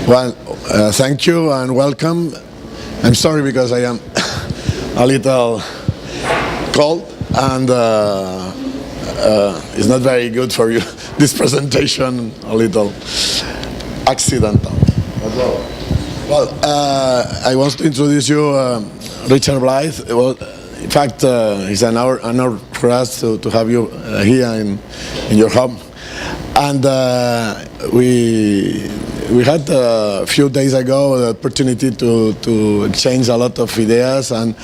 Well, thank you and welcome. I'm sorry because I am a little cold and it's not very good for you. This presentation, a little accidental. Well, I want to introduce you Richard Blythe. Well, in fact, it's an honor for us to have you here in your home. And we had a few days ago the opportunity to exchange a lot of ideas, and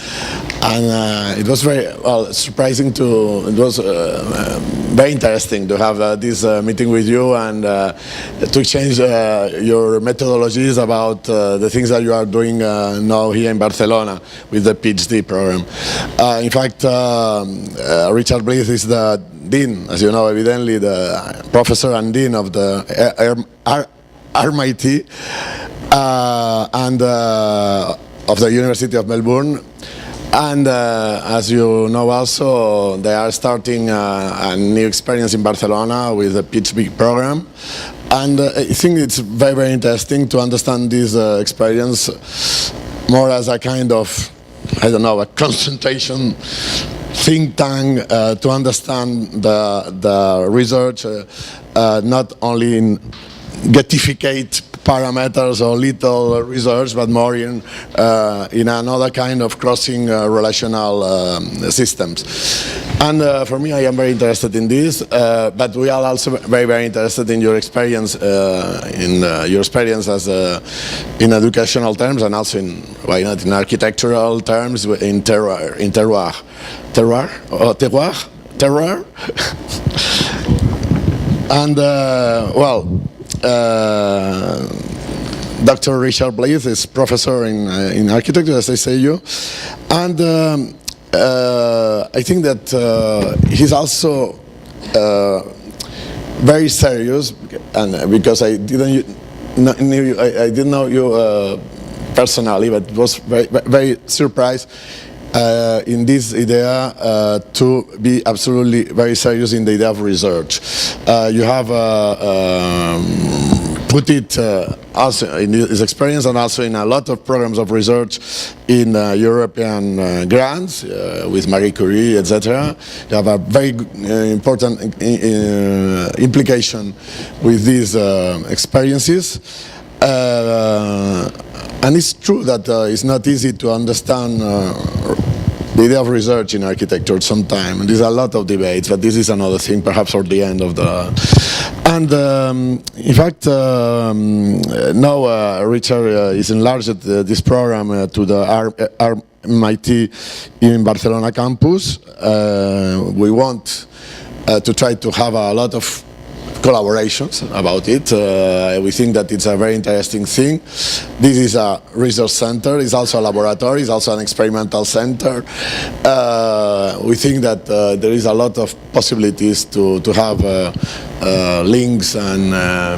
it was very surprising it was very interesting to have this meeting with you and to exchange your methodologies about the things that you are doing now here in Barcelona with the PhD program. In fact, Richard Blythe is the Dean, as you know, evidently the Professor and Dean of the RMIT and of the University of Melbourne. And as you know also, they are starting a new experience in Barcelona with a PhD program. And I think it's very, very interesting to understand this experience more as a kind of, I don't know, a concentration think tank to understand the research, not only in getificate parameters or little research, but more in another kind of crossing relational systems. And for me, I am very interested in this, but we are also very, very interested in your experience, as in educational terms, and also in, why not, in architectural terms, in terroir. And well, Dr. Richard Blythe is professor in architecture, as I say you, and I think that he's also very serious, and because I didn't know you personally, but was very, very surprised in this idea to be absolutely very serious in the idea of research. You have put it also in his experience and also in a lot of programs of research in European grants with Marie Curie, etc. You have a very important implication with these experiences. And it's true that it's not easy to understand the idea of research in architecture sometimes. There's a lot of debates, but this is another thing, perhaps for the end of the... And in fact, now Richard is enlarged this program to the RMIT in Barcelona campus. We want to try to have a lot of collaborations about it. We think that it's a very interesting thing. This is a research center, it's also a laboratory, it's also an experimental center. We think that there is a lot of possibilities to have links and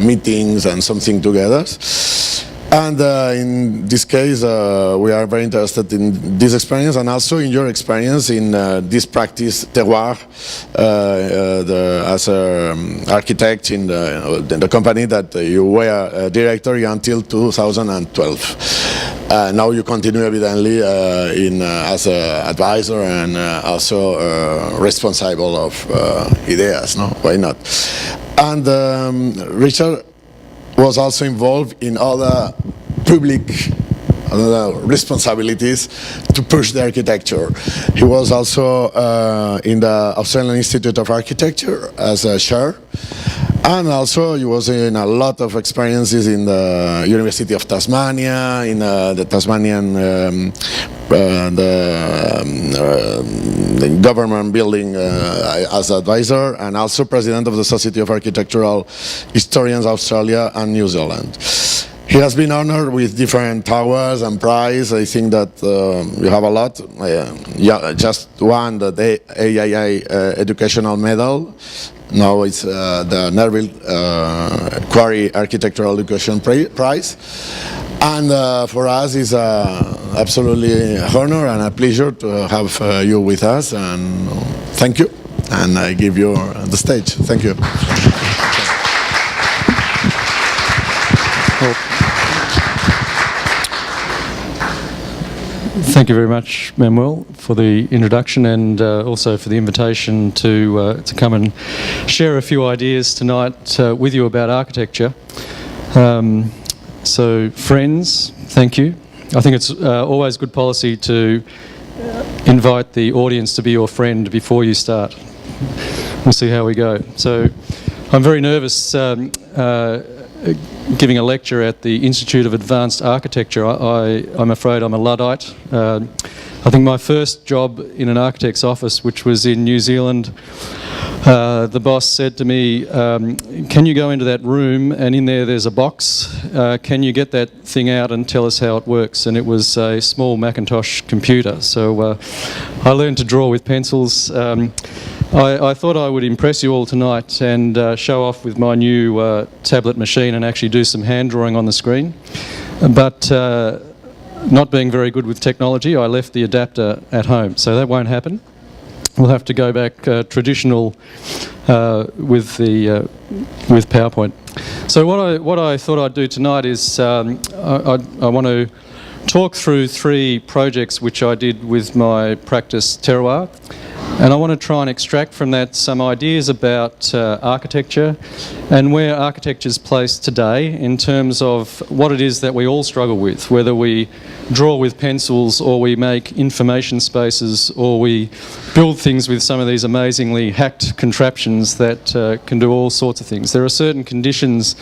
meetings and something together. And in this case, we are very interested in this experience and also in your experience in this practice, Terroir, as an architect in the company that you were a director until 2012. Now you continue evidently as an advisor and also responsible of ideas, no? Why not? And Richard was also involved in other public responsibilities to push the architecture. He was also in the Australian Institute of Architecture as a chair, and also he was in a lot of experiences in the University of Tasmania, in the Tasmanian the government building as advisor, and also president of the Society of Architectural Historians Australia and New Zealand. He has been honored with different towers and prizes. I think that you have a lot. Yeah, just won the AIA Educational Medal. Now it's the Neville Quarry Architectural Education Prize. And for us, it's absolutely an honor and a pleasure to have you with us. And thank you. And I give you the stage. Thank you. Thank you very much, Manuel, for the introduction and also for the invitation to come and share a few ideas tonight with you about architecture. So, friends, thank you. I think it's always good policy to invite the audience to be your friend before you start. We'll see how we go. So, I'm very nervous giving a lecture at the Institute of Advanced Architecture. I'm afraid I'm a Luddite. I think my first job in an architect's office, which was in New Zealand, the boss said to me, can you go into that room and in there's a box, can you get that thing out and tell us how it works? And it was a small Macintosh computer. So I learned to draw with pencils. I thought I would impress you all tonight and show off with my new tablet machine and actually do some hand drawing on the screen. But not being very good with technology, I left the adapter at home, so that won't happen. We'll have to go back traditional with PowerPoint. So what I thought I'd do tonight is I want to talk through 3 projects which I did with my practice Terroir. And I want to try and extract from that some ideas about architecture and where architecture is placed today in terms of what it is that we all struggle with, whether we draw with pencils or we make information spaces or we build things with some of these amazingly hacked contraptions that can do all sorts of things. There are certain conditions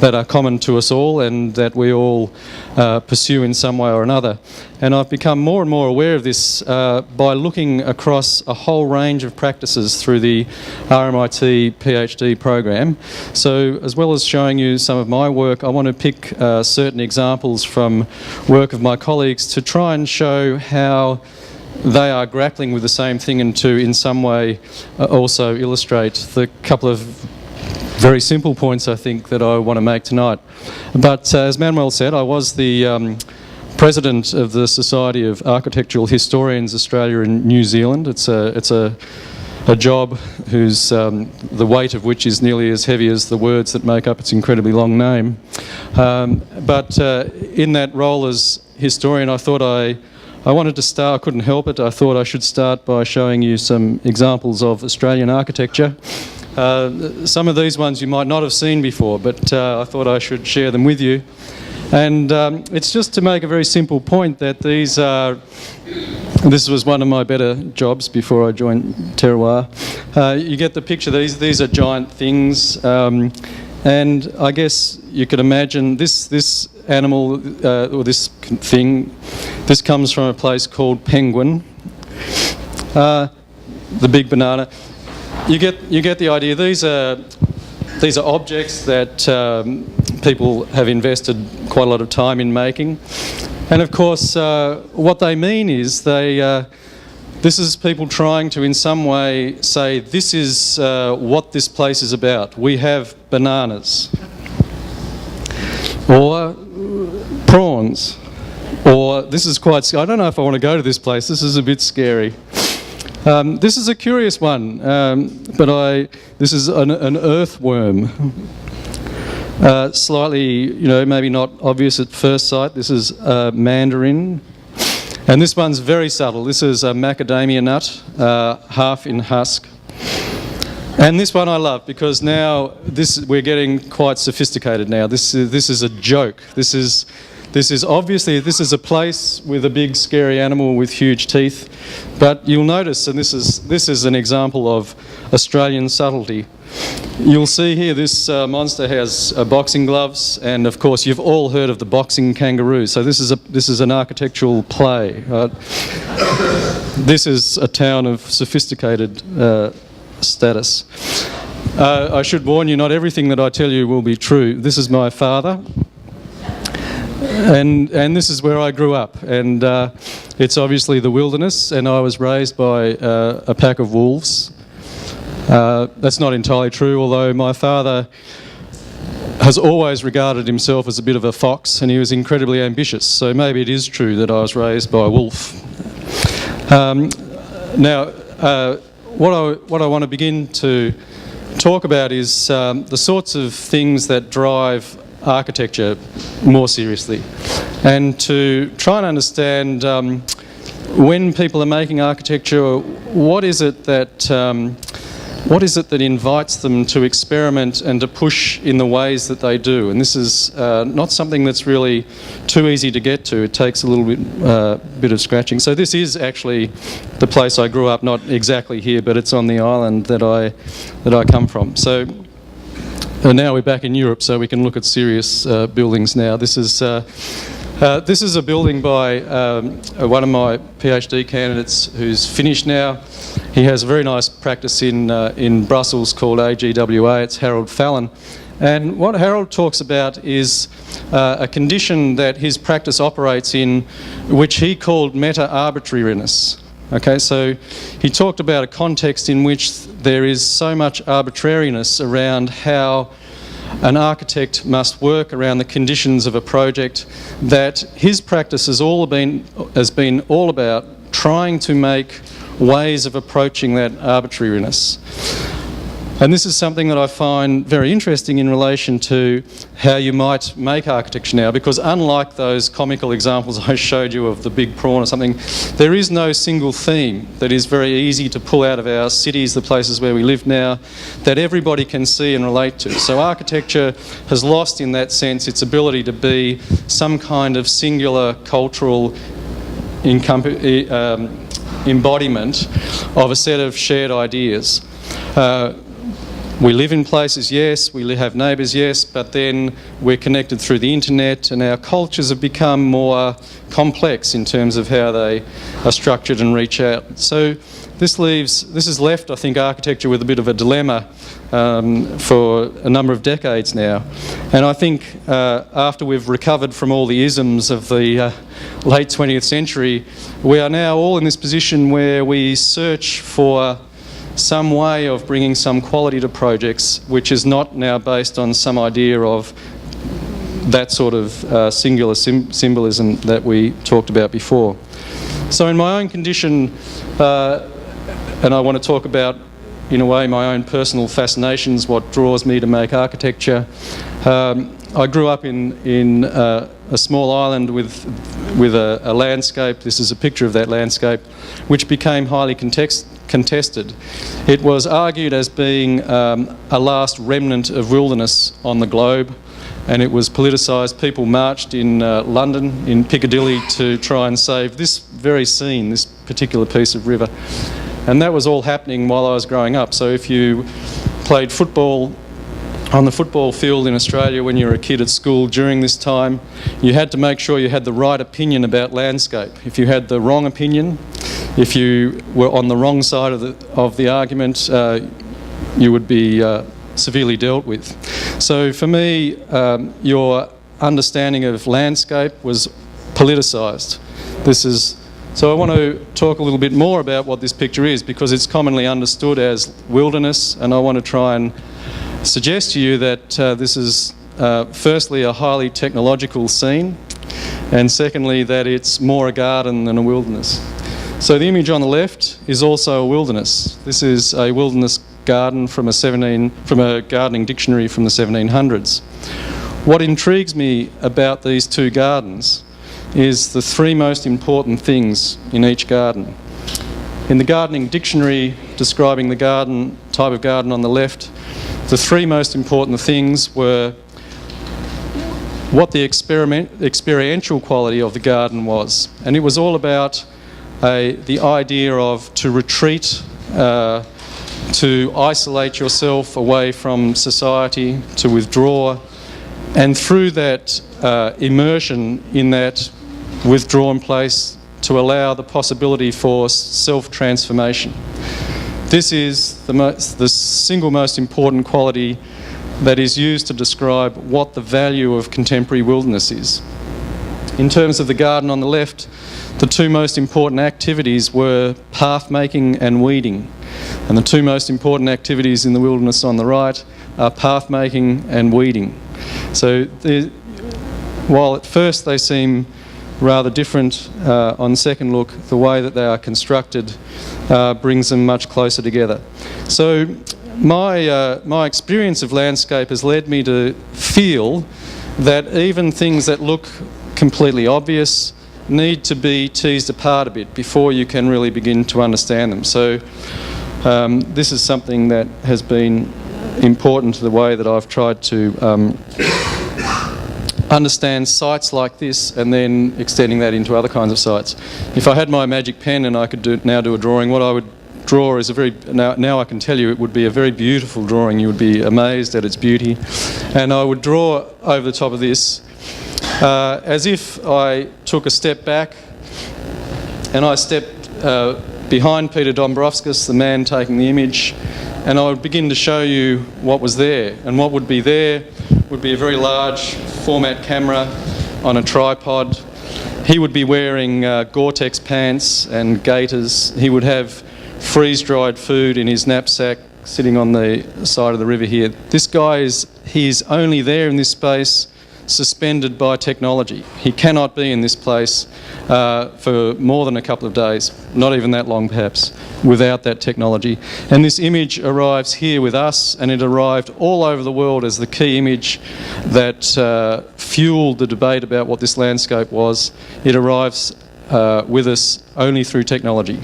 that are common to us all and that we all pursue in some way or another. And I've become more and more aware of this by looking across a whole range of practices through the RMIT PhD program. So as well as showing you some of my work, I want to pick certain examples from work of my colleagues to try and show how they are grappling with the same thing and to in some way also illustrate the couple of very simple points I think that I want to make tonight. But as Manuel said, I was the President of the Society of Architectural Historians Australia and New Zealand. It's a job whose the weight of which is nearly as heavy as the words that make up its incredibly long name. But in that role as historian, I thought I wanted to start. I couldn't help it. I thought I should start by showing you some examples of Australian architecture. Some of these ones you might not have seen before, but I thought I should share them with you. And it's just to make a very simple point that this was one of my better jobs before I joined Terroir. You get the picture. These are giant things, and I guess you could imagine this animal or this thing. This comes from a place called Penguin, the big banana. You get the idea. These are objects that people have invested quite a lot of time in making, and of course what they mean is this is people trying to in some way say this is what this place is about. We have bananas or prawns, or this is quite, I don't know if I want to go to this place, this is a bit scary. This is a curious one, but this is an earthworm. Slightly, maybe not obvious at first sight. This is mandarin. And this one's very subtle. This is a macadamia nut, half in husk. And this one I love because now we're getting quite sophisticated now. This is a joke. This is obviously a place with a big scary animal with huge teeth, but you'll notice, and this is an example of Australian subtlety. You'll see here this monster has boxing gloves, and of course you've all heard of the boxing kangaroo. So this is an architectural play. This is a town of sophisticated status. I should warn you, not everything that I tell you will be true. This is my father. And this is where I grew up, and it's obviously the wilderness, and I was raised by a pack of wolves. That's not entirely true, although my father has always regarded himself as a bit of a fox, and he was incredibly ambitious, so maybe it is true that I was raised by a wolf. Now, what I want to begin to talk about is the sorts of things that drive architecture more seriously, and to try and understand when people are making architecture, what is it that invites them to experiment and to push in the ways that they do? And this is not something that's really too easy to get to. It takes a little bit of scratching. So this is actually the place I grew up, not exactly here, but it's on the island that I come from. So now we're back in Europe, so we can look at serious buildings now. This is a building by one of my PhD candidates who's finished now. He has a very nice practice in Brussels called AGWA. It's Harold Fallon. And what Harold talks about is a condition that his practice operates in, which he called meta-arbitrariness. Okay, so he talked about a context in which there is so much arbitrariness around how an architect must work around the conditions of a project, that his practice has been all about trying to make ways of approaching that arbitrariness. And this is something that I find very interesting in relation to how you might make architecture now, because unlike those comical examples I showed you of the big prawn or something, there is no single theme that is very easy to pull out of our cities, the places where we live now, that everybody can see and relate to. So architecture has lost in that sense its ability to be some kind of singular cultural embodiment of a set of shared ideas. We live in places, yes, we have neighbours, yes, but then we're connected through the internet, and our cultures have become more complex in terms of how they are structured and reach out. So this has left, I think, architecture with a bit of a dilemma for a number of decades now. And I think after we've recovered from all the isms of the late 20th century, we are now all in this position where we search for some way of bringing some quality to projects which is not now based on some idea of that sort of singular symbolism that we talked about before. So in my own condition, and I want to talk about, in a way, my own personal fascinations, what draws me to make architecture. I grew up in a small island with a landscape. This is a picture of that landscape, which became highly contested. It was argued as being a last remnant of wilderness on the globe, and it was politicised. People marched in London, in Piccadilly, to try and save this very scene, this particular piece of river. And that was all happening while I was growing up. So if you played football on the football field in Australia when you were a kid at school during this time, you had to make sure you had the right opinion about landscape. If you had the wrong opinion, if you were on the wrong side of the argument, you would be severely dealt with. So for me, your understanding of landscape was politicised. So I want to talk a little bit more about what this picture is, because it's commonly understood as wilderness, and I want to try and suggest to you that this is firstly a highly technological scene, and secondly that it's more a garden than a wilderness. So the image on the left is also a wilderness. This is a wilderness garden from a gardening dictionary from the 1700s. What intrigues me about these two gardens is the three most important things in each garden. In the gardening dictionary describing the type of garden on the left, the three most important things were what the experiential quality of the garden was. And it was all about the idea of to retreat, to isolate yourself away from society, to withdraw, and through that immersion in that withdrawn place, to allow the possibility for self-transformation. This is the single most important quality that is used to describe what the value of contemporary wilderness is. In terms of the garden on the left, the two most important activities were path making and weeding. And the two most important activities in the wilderness on the right are path making and weeding. So while at first they seem rather different, on second look, the way that they are constructed brings them much closer together. So my experience of landscape has led me to feel that even things that look completely obvious need to be teased apart a bit before you can really begin to understand them. So this is something that has been important to the way that I've tried to understand sites like this and then extending that into other kinds of sites. If I had my magic pen and I could now do a drawing, what I would draw is now I can tell you it would be a very beautiful drawing. You would be amazed at its beauty. And I would draw over the top of this as if I took a step back and I stepped behind Peter Dombrovskis, the man taking the image, and I would begin to show you what was there. And what would be there would be a very large format camera on a tripod. He would be wearing Gore-Tex pants and gaiters. He would have freeze-dried food in his knapsack sitting on the side of the river here. This guy he's only there in this space suspended by technology. He cannot be in this place for more than a couple of days, not even that long perhaps, without that technology. And this image arrives here with us, and it arrived all over the world as the key image that fueled the debate about what this landscape was. It arrives with us only through technology.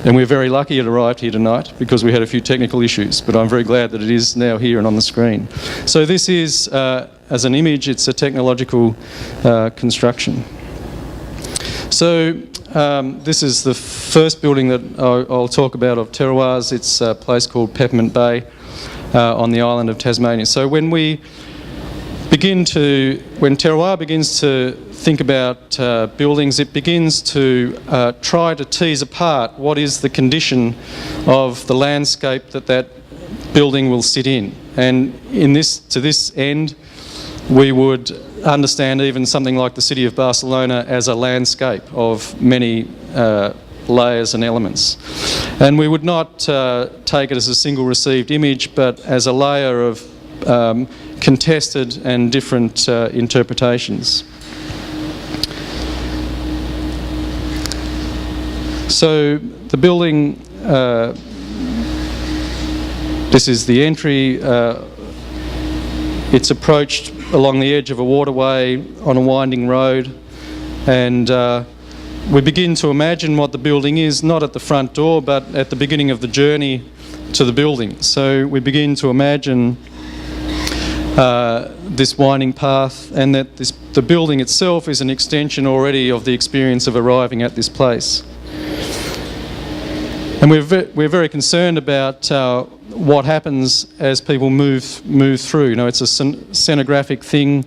And we're very lucky it arrived here tonight because we had a few technical issues, but I'm very glad that it is now here and on the screen. So this is, as an image, it's a technological construction. So this is the first building that I'll talk about of Terroirs. It's a place called Peppermint Bay on the island of Tasmania. So when Terroir begins to think about buildings, it begins to try to tease apart what is the condition of the landscape that building will sit in. And to this end, we would understand even something like the city of Barcelona as a landscape of many layers and elements. And we would not take it as a single received image, but as a layer of contested and different interpretations. So the building, this is the entry. It's approached along the edge of a waterway on a winding road, and we begin to imagine what the building is, not at the front door, but at the beginning of the journey to the building. So we begin to imagine this winding path, and that the building itself is an extension already of the experience of arriving at this place. And we're very concerned about what happens as people move through. You know, it's a scenographic thing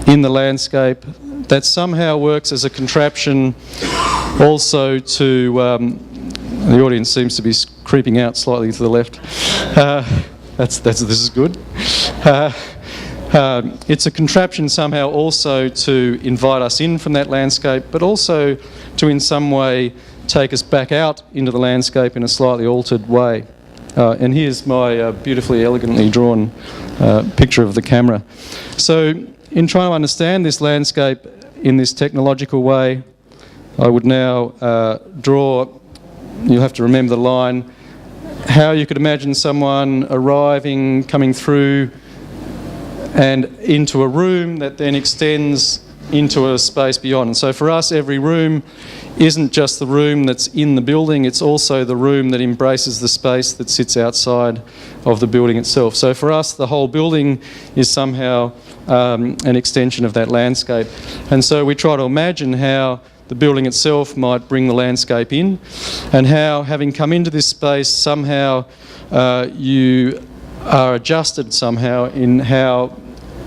in the landscape that somehow works as a contraption also to... the audience seems to be creeping out slightly to the left. This is good. It's a contraption somehow also to invite us in from that landscape, but also to in some way take us back out into the landscape in a slightly altered way. And here's my beautifully elegantly drawn picture of the camera. So in trying to understand this landscape in this technological way, I would now draw, you'll have to remember the line, how you could imagine someone arriving, coming through and into a room that then extends into a space beyond. And so for us, every room isn't just the room that's in the building, it's also the room that embraces the space that sits outside of the building itself. So for us, the whole building is somehow an extension of that landscape. And so we try to imagine how the building itself might bring the landscape in, and how, having come into this space, somehow you are adjusted somehow in how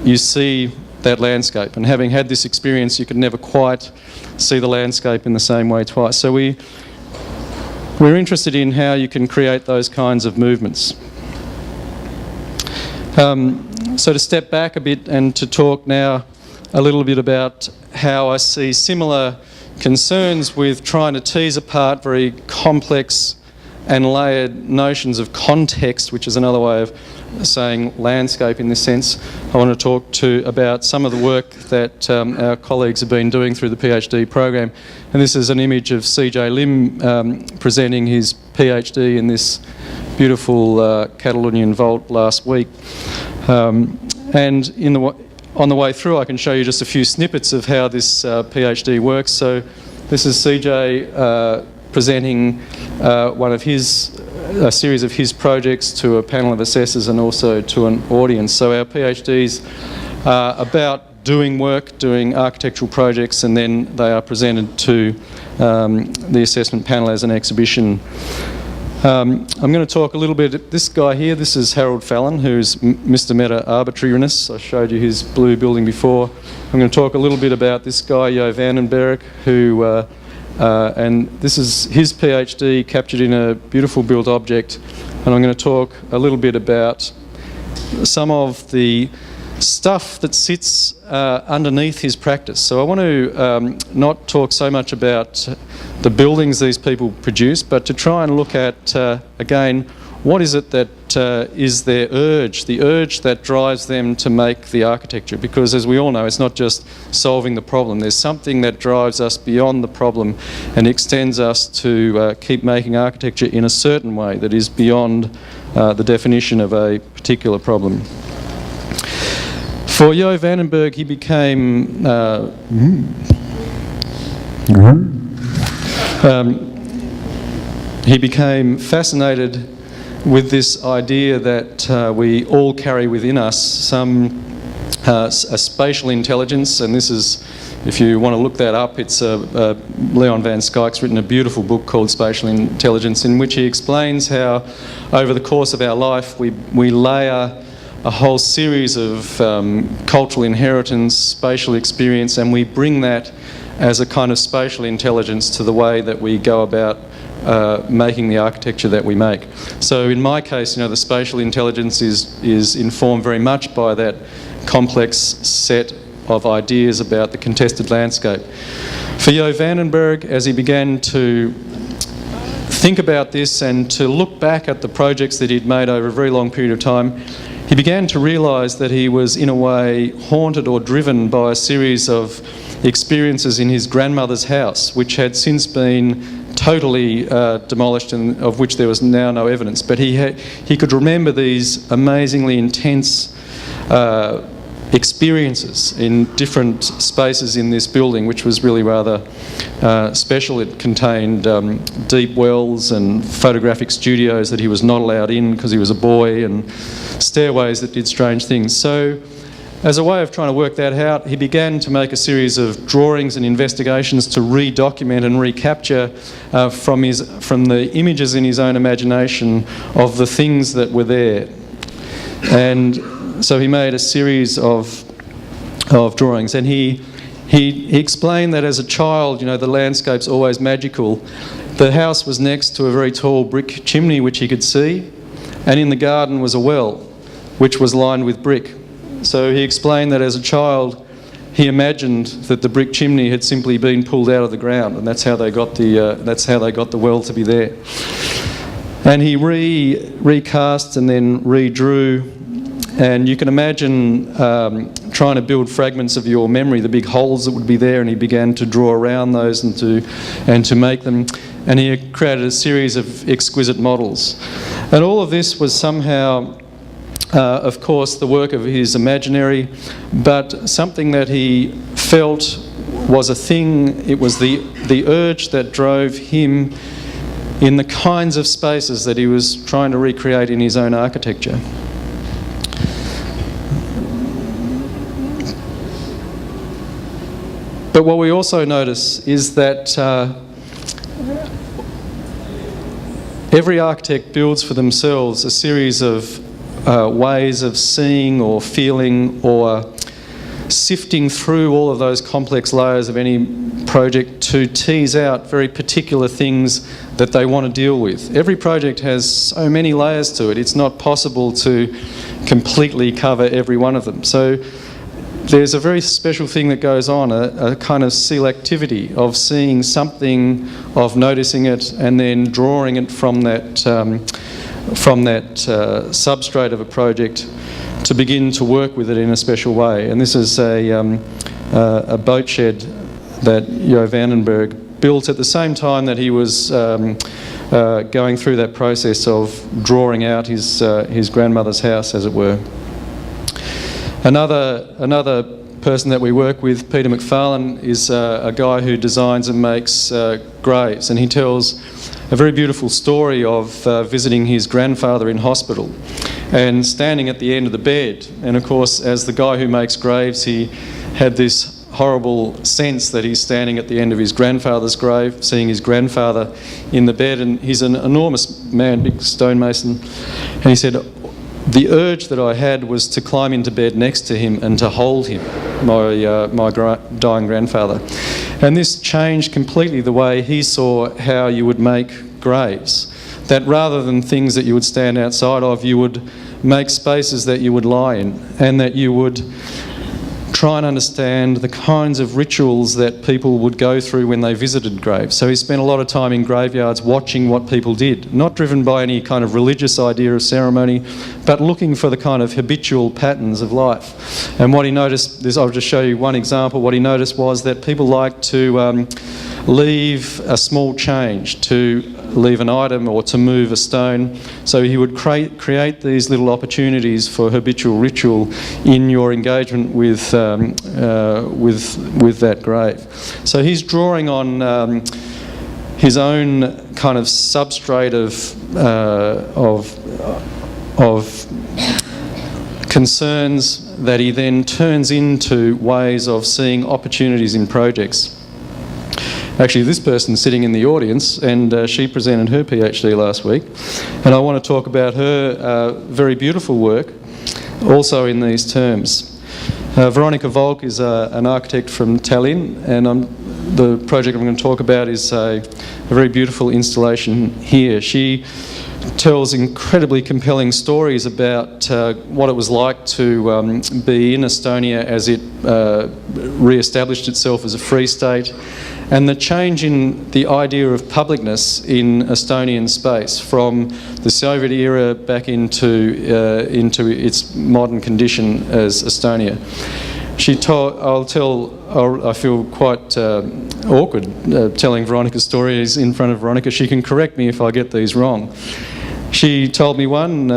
you see that landscape. And having had this experience, you can never quite see the landscape in the same way twice. So we're interested in how you can create those kinds of movements. So to step back a bit and to talk now a little bit about how I see similar concerns with trying to tease apart very complex and layered notions of context, which is another way of saying landscape in this sense. I want to talk about some of the work that our colleagues have been doing through the PhD program. And this is an image of CJ Lim presenting his PhD in this beautiful Catalonian vault last week. And on the way through, I can show you just a few snippets of how this PhD works. So this is CJ presenting a series of his projects to a panel of assessors and also to an audience. So our PhDs are about doing work, doing architectural projects, and then they are presented to the assessment panel as an exhibition. I'm going to talk a little bit, this guy here, this is Harold Fallon, who's Mr. Meta Arbitrariness. I showed you his blue building before. I'm going to talk a little bit about this guy, Jo Vandenberg, who, and this is his PhD captured in a beautiful built object. And I'm going to talk a little bit about some of the stuff that sits underneath his practice. So I want to not talk so much about the buildings these people produce, but to try and look at, again, what is it that is their urge, the urge that drives them to make the architecture. Because as we all know, it's not just solving the problem. There's something that drives us beyond the problem and extends us to keep making architecture in a certain way that is beyond the definition of a particular problem. For Jo Vandenberg, he became fascinated with this idea that we all carry within us a spatial intelligence, and this is, if you want to look that up, it's Leon van Skyke's written a beautiful book called Spatial Intelligence, in which he explains how over the course of our life we layer a whole series of cultural inheritance, spatial experience, and we bring that as a kind of spatial intelligence to the way that we go about making the architecture that we make. So in my case, you know, the spatial intelligence is informed very much by that complex set of ideas about the contested landscape. For Jo Vandenberg, as he began to think about this and to look back at the projects that he'd made over a very long period of time, he began to realise that he was, in a way, haunted or driven by a series of experiences in his grandmother's house, which had since been totally demolished and of which there was now no evidence. But he could remember these amazingly intense experiences in different spaces in this building, which was really rather special. It contained deep wells and photographic studios that he was not allowed in because he was a boy, and stairways that did strange things. So as a way of trying to work that out, he began to make a series of drawings and investigations to re-document and recapture from the images in his own imagination of the things that were there. And so he made a series of drawings, and he explained that as a child, you know, the landscape's always magical. The house was next to a very tall brick chimney which he could see, and in the garden was a well which was lined with brick. So he explained that as a child he imagined that the brick chimney had simply been pulled out of the ground, and that's how they got the well to be there. And he recast and then redrew. And you can imagine trying to build fragments of your memory, the big holes that would be there, and he began to draw around those and to make them. And he created a series of exquisite models. And all of this was somehow, of course, the work of his imaginary, but something that he felt was a thing. It was the urge that drove him in the kinds of spaces that he was trying to recreate in his own architecture. But what we also notice is that every architect builds for themselves a series of ways of seeing or feeling or sifting through all of those complex layers of any project to tease out very particular things that they want to deal with. Every project has so many layers to it, it's not possible to completely cover every one of them. So there's a very special thing that goes on, a kind of selectivity of seeing something, of noticing it, and then drawing it from that substrate of a project to begin to work with it in a special way. And this is a boat shed that Jo Vandenberg built at the same time that he was going through that process of drawing out his grandmother's house, as it were. Another person that we work with, Peter McFarlane, is a guy who designs and makes graves, and he tells a very beautiful story of visiting his grandfather in hospital and standing at the end of the bed. And of course, as the guy who makes graves, he had this horrible sense that he's standing at the end of his grandfather's grave, seeing his grandfather in the bed, and he's an enormous man, big stonemason, and he said, the urge that I had was to climb into bed next to him and to hold him, my dying grandfather. And this changed completely the way he saw how you would make graves. That rather than things that you would stand outside of, you would make spaces that you would lie in, and that you would try and understand the kinds of rituals that people would go through when they visited graves. So he spent a lot of time in graveyards watching what people did, not driven by any kind of religious idea of ceremony, but looking for the kind of habitual patterns of life. And what he noticed, I'll just show you one example, what he noticed was that people like to leave a small change, to leave an item or to move a stone. So he would create these little opportunities for habitual ritual in your engagement with that grave. So he's drawing on his own kind of substrate of concerns that he then turns into ways of seeing opportunities in projects. Actually, this person's sitting in the audience, and she presented her PhD last week, and I want to talk about her very beautiful work also in these terms. Veronika Volk is an architect from Tallinn, and the project I'm going to talk about is a very beautiful installation here. She tells incredibly compelling stories about what it was like to be in Estonia as it re-established itself as a free state, and the change in the idea of publicness in Estonian space from the Soviet era back into its modern condition as Estonia. I feel quite awkward telling Veronica's stories in front of Veronica. She can correct me if I get these wrong. She told me one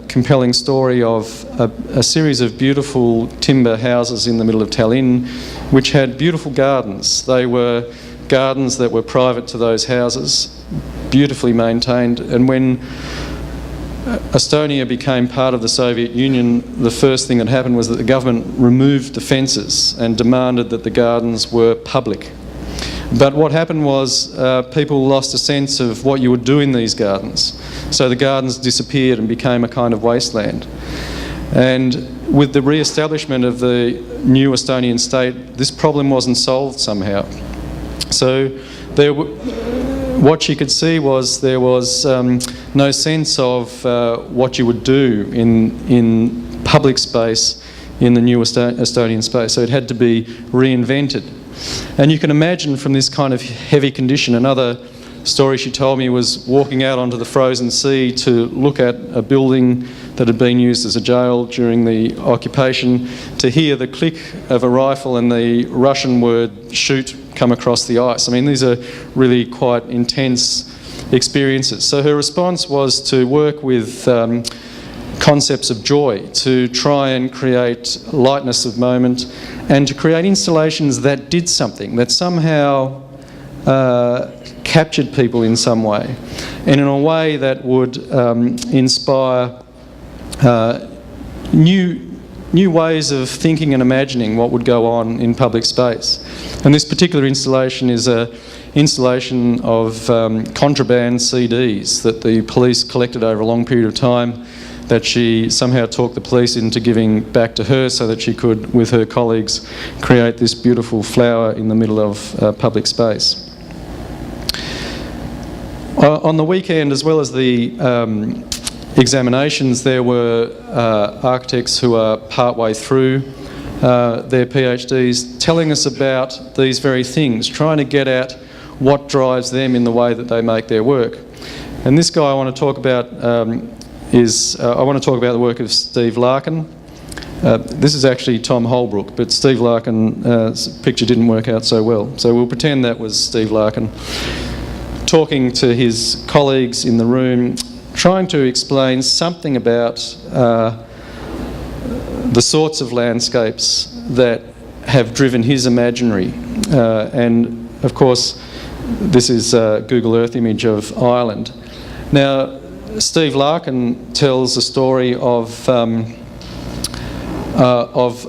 compelling story of a series of beautiful timber houses in the middle of Tallinn, which had beautiful gardens. They were gardens that were private to those houses, beautifully maintained. And when Estonia became part of the Soviet Union, the first thing that happened was that the government removed the fences and demanded that the gardens were public. But what happened was people lost a sense of what you would do in these gardens. So the gardens disappeared and became a kind of wasteland. And with the re-establishment of the new Estonian state, this problem wasn't solved somehow. So what she could see was there was no sense of what you would do in public space in the new Estonian space. So it had to be reinvented. And you can imagine from this kind of heavy condition, another story she told me was walking out onto the frozen sea to look at a building that had been used as a jail during the occupation, to hear the click of a rifle and the Russian word shoot come across the ice. I mean, these are really quite intense experiences. So her response was to work with concepts of joy, to try and create lightness of moment, and to create installations that did something, that somehow captured people in some way, and in a way that would inspire new ways of thinking and imagining what would go on in public space. And this particular installation is an installation of contraband CDs that the police collected over a long period of time, that she somehow talked the police into giving back to her so that she could, with her colleagues, create this beautiful flower in the middle of public space. On the weekend, as well as the examinations, there were architects who are partway through their PhDs telling us about these very things, trying to get at what drives them in the way that they make their work. And this guy I want to talk about I want to talk about the work of Steve Larkin. This is actually Tom Holbrook, but Steve Larkin's picture didn't work out so well. So we'll pretend that was Steve Larkin talking to his colleagues in the room, trying to explain something about the sorts of landscapes that have driven his imaginary. And of course, this is a Google Earth image of Ireland. Now, Steve Larkin tells a story of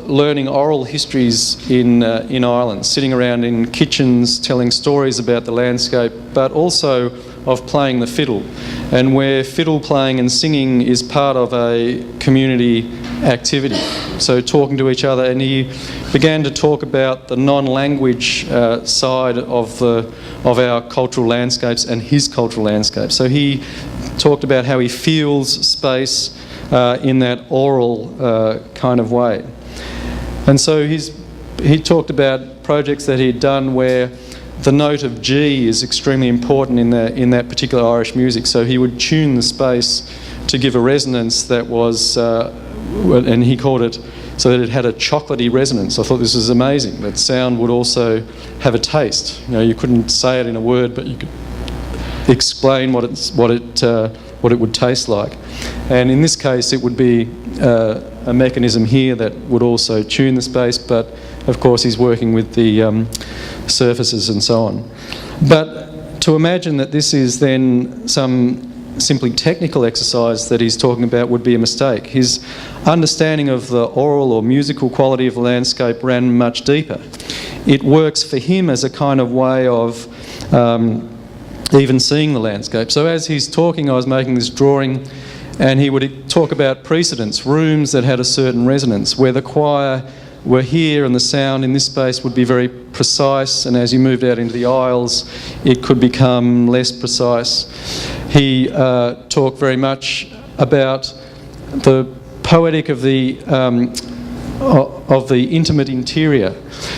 learning oral histories in Ireland, sitting around in kitchens telling stories about the landscape, but also of playing the fiddle, and where fiddle playing and singing is part of a community activity. So talking to each other, and he began to talk about the non-language side of our cultural landscapes and his cultural landscape. So he talked about how he feels space in that oral kind of way. And so he talked about projects that he'd done where the note of G is extremely important in that particular Irish music. So he would tune the space to give a resonance that was, and he called it, so that it had a chocolatey resonance. I thought this was amazing, that sound would also have a taste. You know, you couldn't say it in a word, but you could explain what it would taste like. And in this case, it would be a mechanism here that would also tune the space, but of course he's working with the surfaces and so on. But to imagine that this is then some simply technical exercise that he's talking about would be a mistake. His understanding of the oral or musical quality of the landscape ran much deeper. It works for him as a kind of way of even seeing the landscape. So as he's talking, I was making this drawing, and he would talk about precedents, rooms that had a certain resonance, where the choir were here and the sound in this space would be very precise, and as you moved out into the aisles it could become less precise. He talked very much about the poetic of the intimate interior.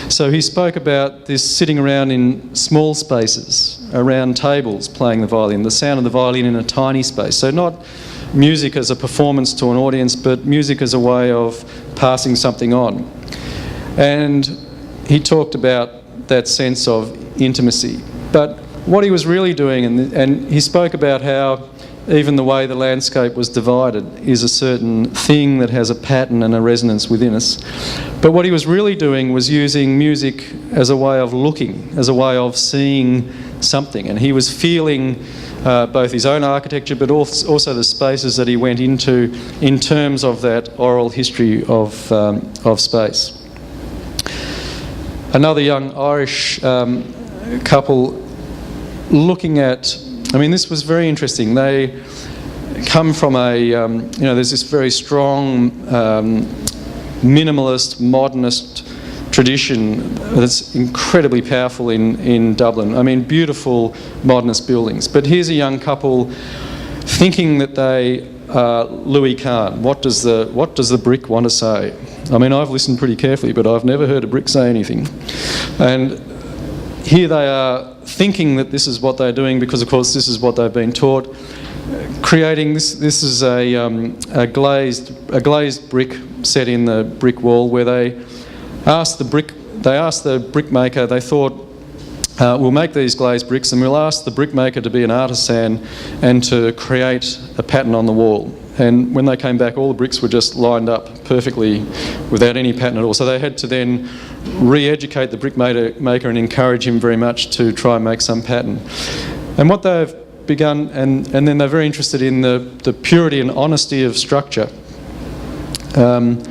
So he spoke about this sitting around in small spaces, around tables playing the violin, the sound of the violin in a tiny space. So not music as a performance to an audience, but music as a way of passing something on. And he talked about that sense of intimacy. But what he was really doing, and he spoke about how even the way the landscape was divided is a certain thing that has a pattern and a resonance within us. But what he was really doing was using music as a way of looking, as a way of seeing something. And he was feeling both his own architecture, but also the spaces that he went into in terms of that oral history of space. Another young Irish couple looking at, I mean, this was very interesting. They come from there's this very strong minimalist, modernist tradition that's incredibly powerful in Dublin. I mean, beautiful modernist buildings. But here's a young couple thinking that they are Louis Kahn. What does the brick want to say? I mean, I've listened pretty carefully, but I've never heard a brick say anything. And here they are thinking that this is what they're doing because, of course, this is what they've been taught. Creating this is a glazed brick set in the brick wall, where they asked the brickmaker. They thought, we'll make these glazed bricks, and we'll ask the brickmaker to be an artisan and to create a pattern on the wall. And when they came back, all the bricks were just lined up perfectly without any pattern at all. So they had to then re-educate the brickmaker and encourage him very much to try and make some pattern. And what they've begun, and then they're very interested in the purity and honesty of structure. But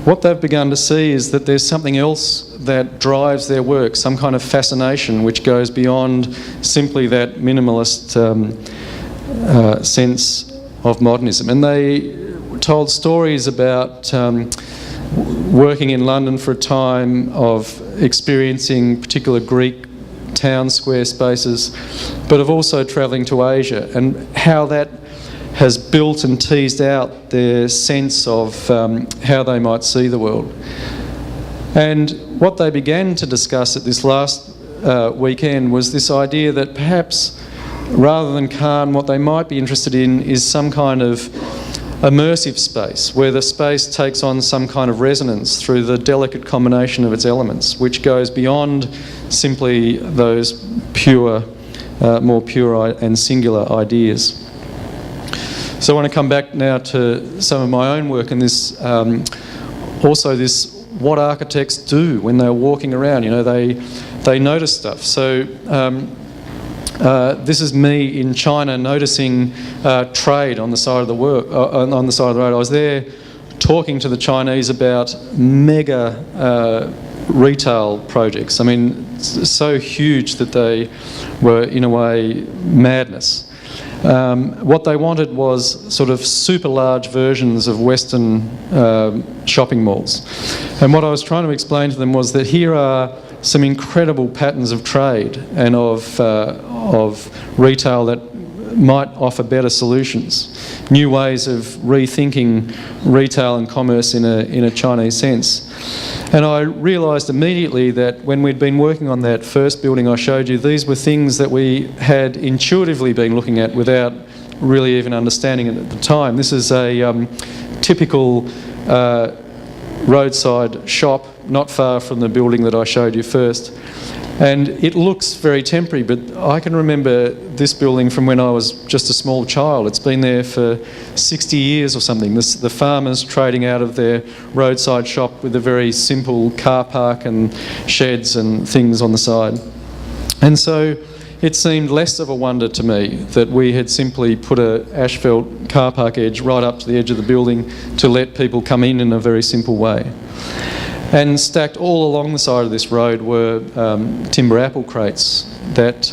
what they've begun to see is that there's something else that drives their work, some kind of fascination which goes beyond simply that minimalist sense of modernism. And they told stories about working in London for a time, of experiencing particular Greek town square spaces, but of also travelling to Asia, and how that has built and teased out their sense of how they might see the world. And what they began to discuss at this last weekend was this idea that perhaps, rather than Kahn, what they might be interested in is some kind of immersive space, where the space takes on some kind of resonance through the delicate combination of its elements, which goes beyond simply those pure, more pure and singular ideas. So I want to come back now to some of my own work and this, also this, what architects do when they're walking around. You know, they notice stuff. So this is me in China noticing trade on the side of the on the side of the road. I was there talking to the Chinese about mega retail projects. I mean, so huge that they were, in a way, madness. What they wanted was sort of super large versions of Western shopping malls. And what I was trying to explain to them was that here are some incredible patterns of trade and of retail that might offer better solutions, new ways of rethinking retail and commerce in a Chinese sense. And I realised immediately that when we'd been working on that first building I showed you, these were things that we had intuitively been looking at without really even understanding it at the time. This is a typical roadside shop not far from the building that I showed you first. And it looks very temporary, but I can remember this building from when I was just a small child. It's been there for 60 years or something. The farmers trading out of their roadside shop with a very simple car park and sheds and things on the side. And so it seemed less of a wonder to me that we had simply put an asphalt car park edge right up to the edge of the building to let people come in a very simple way. And stacked all along the side of this road were timber apple crates that,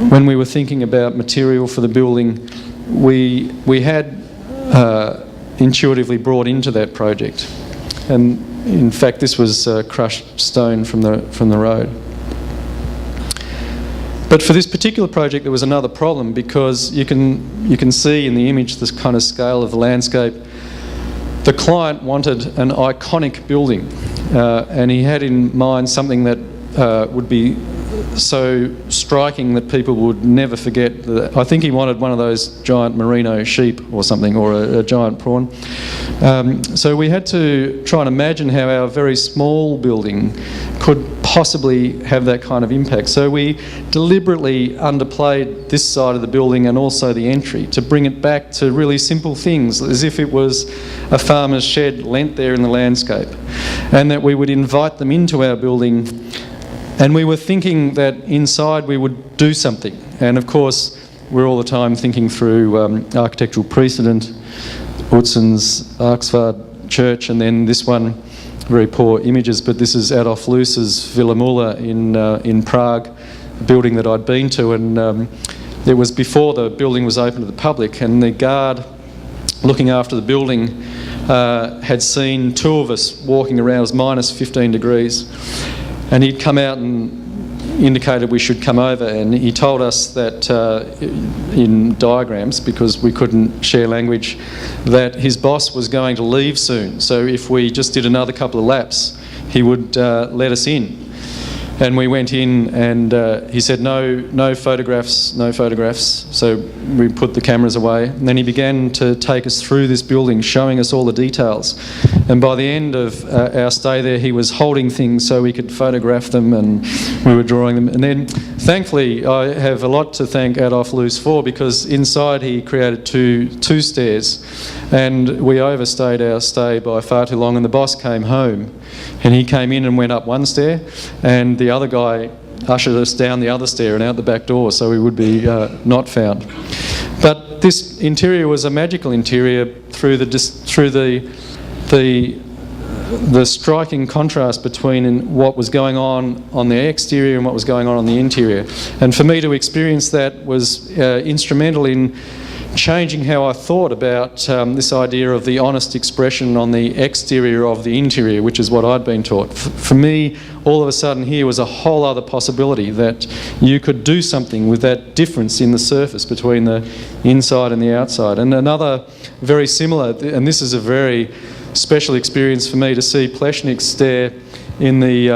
when we were thinking about material for the building, we had intuitively brought into that project. And in fact, this was crushed stone from the road. But for this particular project, there was another problem, because you can see in the image this kind of scale of the landscape. The client wanted an iconic building, and he had in mind something that would be so striking that people would never forget. I think he wanted one of those giant merino sheep or something, or a giant prawn. So we had to try and imagine how our very small building could possibly have that kind of impact. So we deliberately underplayed this side of the building and also the entry to bring it back to really simple things, as if it was a farmer's shed lent there in the landscape, and that we would invite them into our building. And we were thinking that inside we would do something. And of course, we're all the time thinking through architectural precedent, Utzon's Arksvad Church, and then this one, very poor images, but this is Adolf Loos's Villa Müller in Prague, a building that I'd been to, and it was before the building was open to the public, and the guard looking after the building had seen two of us walking around. It was minus 15 degrees. And he'd come out and indicated we should come over, and he told us that in diagrams, because we couldn't share language, that his boss was going to leave soon. So if we just did another couple of laps, he would let us in. And we went in, and he said, no photographs, no photographs. So we put the cameras away. And then he began to take us through this building, showing us all the details. And by the end of our stay there, he was holding things so we could photograph them, and we were drawing them. And then, thankfully, I have a lot to thank Adolf Loos for, because inside he created two stairs, and we overstayed our stay by far too long, and the boss came home. And he came in and went up one stair, and the other guy ushered us down the other stair and out the back door, so we would be not found. But this interior was a magical interior through the striking contrast between what was going on the exterior and what was going on the interior. And for me to experience that was instrumental in changing how I thought about this idea of the honest expression on the exterior of the interior, which is what I'd been taught. For me, all of a sudden here was a whole other possibility, that you could do something with that difference in the surface between the inside and the outside. And another very similar, and this is a very special experience for me, to see Plešnik's stair in the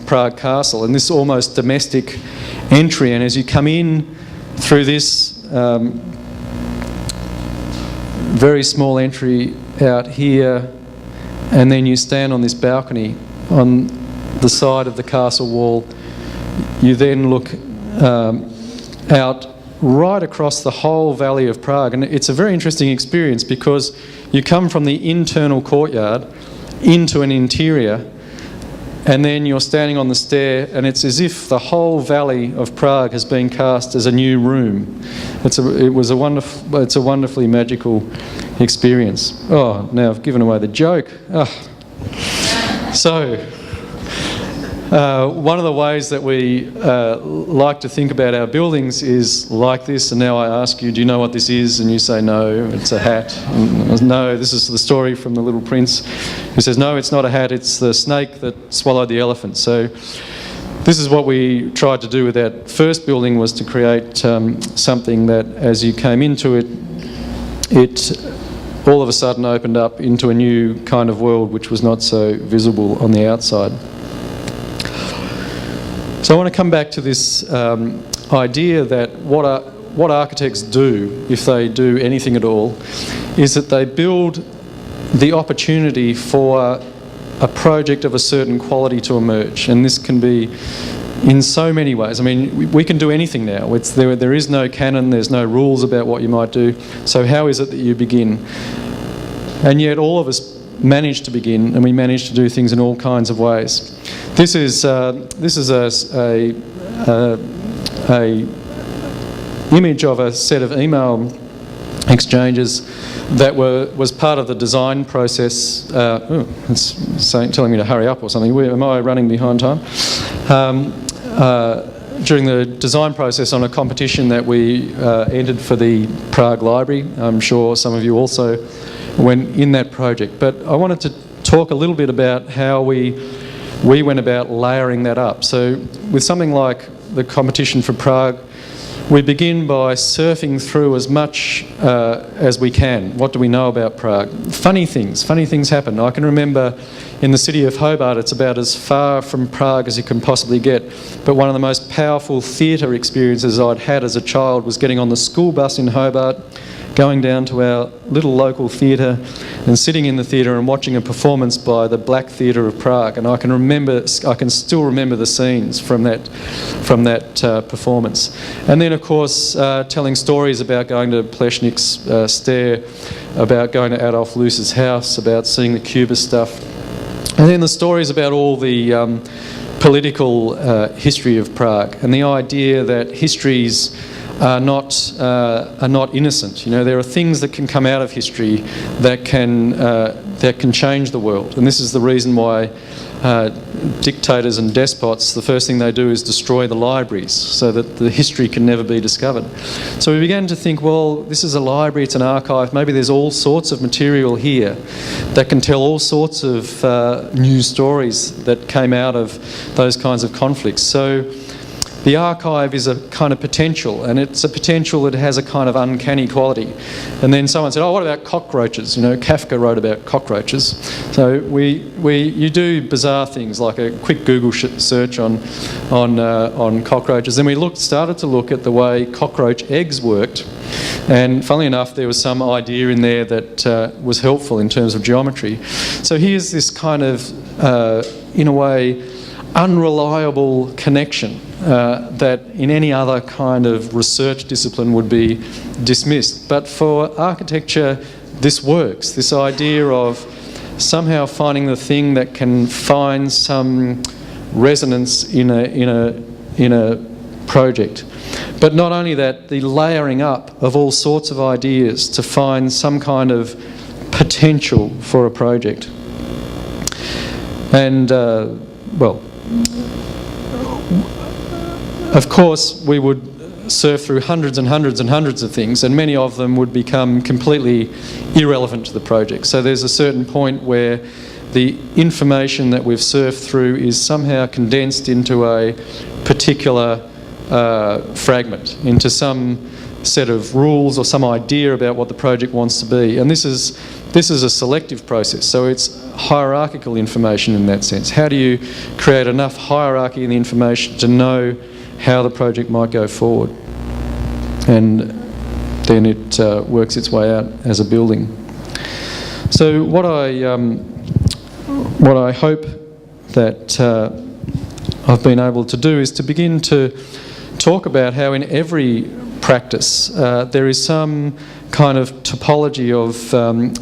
Prague Castle, and this almost domestic entry. And as you come in through this very small entry out here, and then you stand on this balcony on the side of the castle wall, you then look out right across the whole valley of Prague. And it's a very interesting experience because you come from the internal courtyard into an interior, and then you're standing on the stair, and it's as if the whole valley of Prague has been cast as a new room. It's a wonderfully magical experience. Oh, now I've given away the joke. Oh. So, one of the ways that we like to think about our buildings is like this, and now I ask you, do you know what this is? And you say, no, it's a hat. And no, this is the story from The Little Prince, who says, no, it's not a hat, it's the snake that swallowed the elephant. So this is what we tried to do with that first building, was to create something that as you came into it, it all of a sudden opened up into a new kind of world which was not so visible on the outside. So I want to come back to this idea that what architects do, if they do anything at all, is that they build the opportunity for a project of a certain quality to emerge. And this can be in so many ways. I mean, we can do anything now. There is no canon, there's no rules about what you might do. So how is it that you begin? And yet all of us manage to begin, and we manage to do things in all kinds of ways. This is a image of a set of email exchanges that was part of the design process. It's telling me to hurry up or something. Am I running behind time? During the design process on a competition that we entered for the Prague Library. I'm sure some of you also went in that project. But I wanted to talk a little bit about how we went about layering that up. So with something like the competition for Prague, we begin by surfing through as much as we can. What do we know about Prague? Funny things happen. I can remember in the city of Hobart, it's about as far from Prague as you can possibly get. But one of the most powerful theatre experiences I'd had as a child was getting on the school bus in Hobart, going down to our little local theatre and sitting in the theatre and watching a performance by the Black Theatre of Prague. And I can still remember the scenes from that performance. And then, of course, telling stories about going to Pleshnik's stair, about going to Adolf Loos's house, about seeing the Cubist stuff. And then the stories about all the political history of Prague, and the idea that histories are not innocent. You know, there are things that can come out of history that can change the world, and this is the reason why dictators and despots, the first thing they do is destroy the libraries so that the history can never be discovered. So we began to think, well, this is a library, it's an archive, maybe there's all sorts of material here that can tell all sorts of new stories that came out of those kinds of conflicts. So the archive is a kind of potential, and it's a potential that has a kind of uncanny quality. And then someone said, oh, what about cockroaches? You know, Kafka wrote about cockroaches. So you do bizarre things like a quick Google search on cockroaches. Then we started to look at the way cockroach eggs worked. And funnily enough, there was some idea in there that was helpful in terms of geometry. So here's this kind of, in a way, unreliable connection that in any other kind of research discipline would be dismissed. But for architecture, this works. This idea of somehow finding the thing that can find some resonance in a project. But not only that, the layering up of all sorts of ideas to find some kind of potential for a project. And, well, of course, we would surf through hundreds and hundreds and hundreds of things, and many of them would become completely irrelevant to the project. So there's a certain point where the information that we've surfed through is somehow condensed into a particular fragment, into some set of rules or some idea about what the project wants to be. And this is a selective process, so it's hierarchical information in that sense. How do you create enough hierarchy in the information to know how the project might go forward? And then it works its way out as a building. So what I hope that I've been able to do is to begin to talk about how in every practice. There is some kind of topology of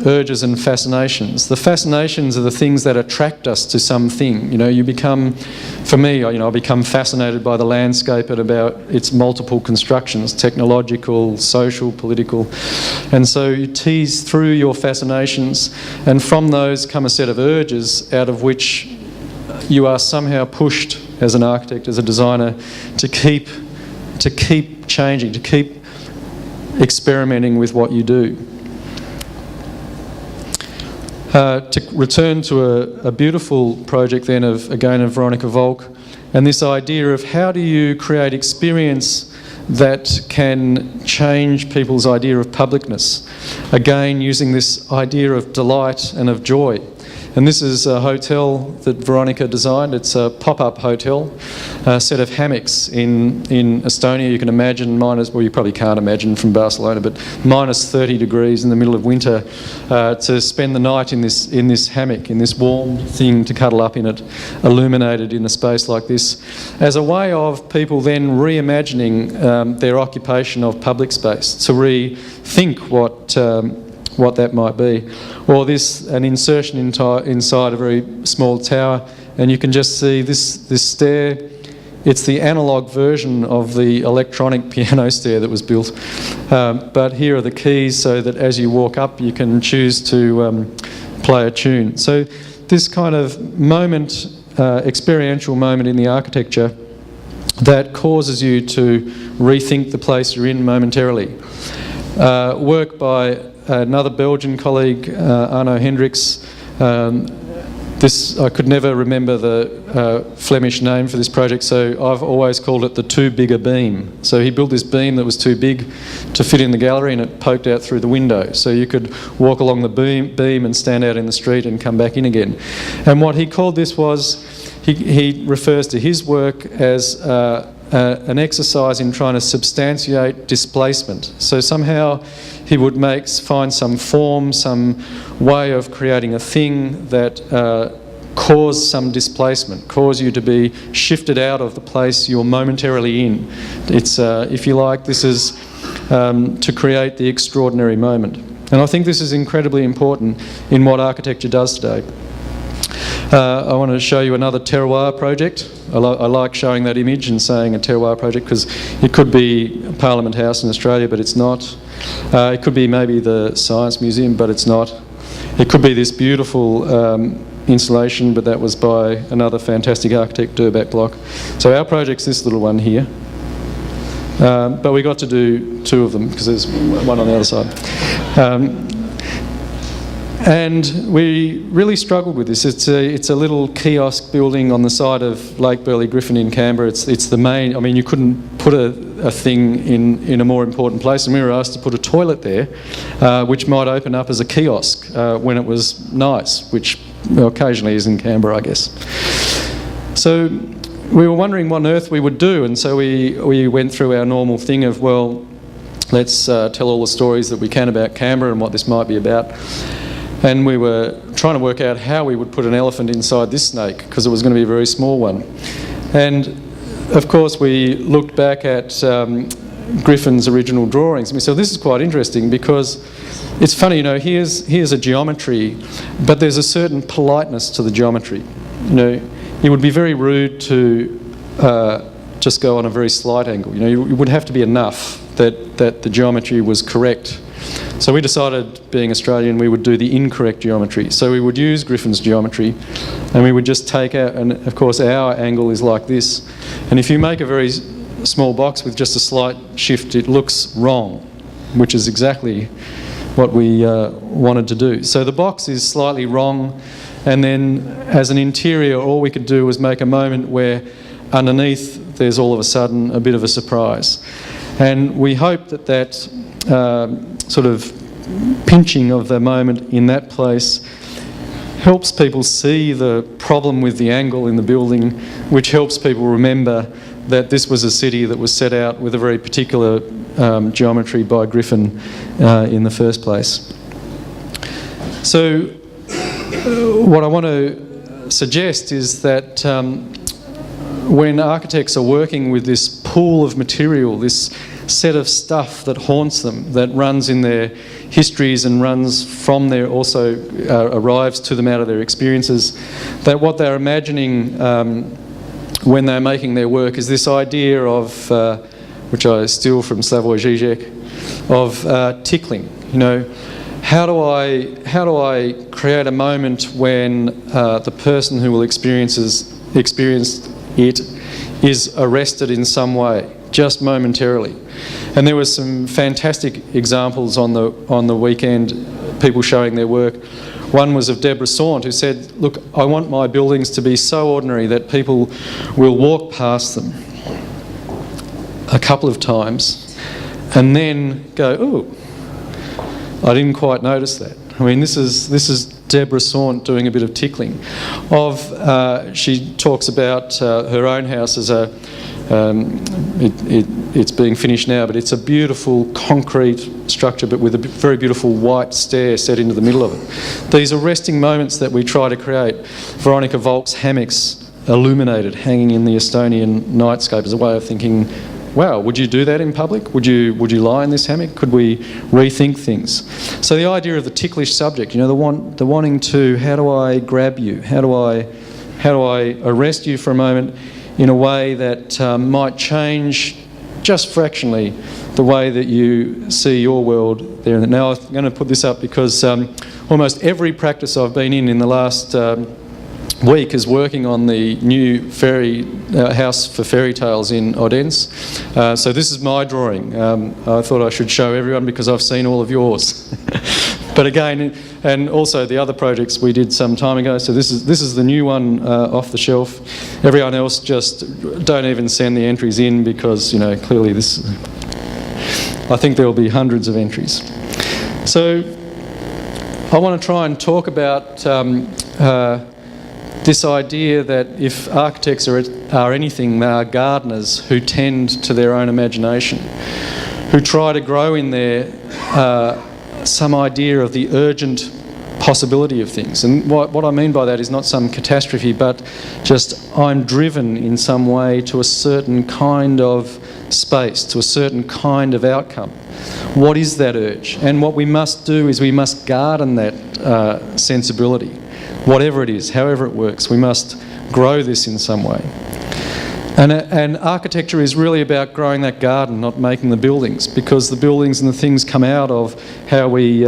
urges and fascinations. The fascinations are the things that attract us to something. You know, you become, for me, you know, I become fascinated by the landscape and about its multiple constructions, technological, social, political. And so you tease through your fascinations, and from those come a set of urges out of which you are somehow pushed as an architect, as a designer, to keep changing, to keep experimenting with what you do. To return to a beautiful project then of Veronica Volk, and this idea of how do you create experience that can change people's idea of publicness. Again, using this idea of delight and of joy. And this is a hotel that Veronica designed. It's a pop-up hotel, a set of hammocks in Estonia. You can imagine minus, well, you probably can't imagine from Barcelona, but minus 30 degrees in the middle of winter, to spend the night in this hammock, in this warm thing to cuddle up in it, illuminated in a space like this, as a way of people then reimagining their occupation of public space, to rethink what that might be. Or an insertion inside a very small tower, and you can just see this stair. It's the analogue version of the electronic piano stair that was built. But here are the keys so that as you walk up you can choose to play a tune. So this kind of moment, experiential moment in the architecture that causes you to rethink the place you're in momentarily. Work by another Belgian colleague, Arno Hendricks. I could never remember the Flemish name for this project, so I've always called it the too bigger beam. So he built this beam that was too big to fit in the gallery, and it poked out through the window. So you could walk along the beam and stand out in the street and come back in again. And what he called this was, he refers to his work as an exercise in trying to substantiate displacement. So somehow he would find some form, some way of creating a thing that caused some displacement, cause you to be shifted out of the place you're momentarily in. It's, if you like, this is to create the extraordinary moment. And I think this is incredibly important in what architecture does today. I want to show you another terroir project. I like showing that image and saying a terroir project because it could be Parliament House in Australia, but it's not. It could be maybe the Science Museum, but it's not. It could be this beautiful installation, but that was by another fantastic architect, Durbach Bloch. So our project's this little one here. But we got to do two of them because there's one on the other side. And we really struggled with this. It's a little kiosk building on the side of Lake Burley Griffin in Canberra. It's the main, I mean, you couldn't put a thing in a more important place, and we were asked to put a toilet there, which might open up as a kiosk when it was nice, which occasionally is in Canberra, I guess. So we were wondering what on earth we would do, and so we went through our normal thing of, well, let's tell all the stories that we can about Canberra and what this might be about. And we were trying to work out how we would put an elephant inside this snake, because it was going to be a very small one. And of course we looked back at Griffin's original drawings, and we said, this is quite interesting because it's funny, you know, here's a geometry, but there's a certain politeness to the geometry. You know, it would be very rude to just go on a very slight angle. You know, it would have to be enough that the geometry was correct. So we decided, being Australian, we would do the incorrect geometry. So we would use Griffin's geometry, and we would just take out, and of course our angle is like this. And if you make a very small box with just a slight shift, it looks wrong, which is exactly what we wanted to do. So the box is slightly wrong, and then as an interior, all we could do was make a moment where underneath there's all of a sudden a bit of a surprise. And we hope that sort of pinching of the moment in that place helps people see the problem with the angle in the building, which helps people remember that this was a city that was set out with a very particular geometry by Griffin in the first place. So what I want to suggest is that when architects are working with this pool of material, this set of stuff that haunts them, that runs in their histories and runs from their, also arrives to them out of their experiences, that what they're imagining when they're making their work is this idea of, which I steal from Slavoj Žižek, of tickling. You know, how do I create a moment when the person who will experience it is arrested in some way, just momentarily? And there were some fantastic examples on the weekend, people showing their work. One was of Deborah Sant, who said, look, I want my buildings to be so ordinary that people will walk past them a couple of times and then go, ooh, I didn't quite notice that. I mean, this is Deborah Sant doing a bit of tickling. She talks about her own house as it's being finished now, but it's a beautiful concrete structure, but with a very beautiful white stair set into the middle of it. These arresting moments that we try to create. Veronica Volk's hammocks illuminated, hanging in the Estonian nightscape, as a way of thinking, wow, would you do that in public? Would you lie in this hammock? Could we rethink things? So the idea of the ticklish subject, you know, the wanting to, how do I grab you? How do I arrest you for a moment in a way that might change just fractionally the way that you see your world there. Now I'm going to put this up because almost every practice I've been in the last week is working on the new fairy house for fairy tales in Odense. So this is my drawing. I thought I should show everyone because I've seen all of yours. But again, and also the other projects we did some time ago. So this is the new one off the shelf. Everyone else just don't even send the entries in because, you know, clearly this. I think there will be hundreds of entries. So I want to try and talk about this idea that if architects are anything, they are gardeners who tend to their own imagination, who try to grow in there some idea of the urgent possibility of things. And what I mean by that is not some catastrophe, but just I'm driven in some way to a certain kind of space, to a certain kind of outcome. What is that urge? And what we must do is we must garden that sensibility. Whatever it is, however it works, we must grow this in some way. And architecture is really about growing that garden, not making the buildings, because the buildings and the things come out of how we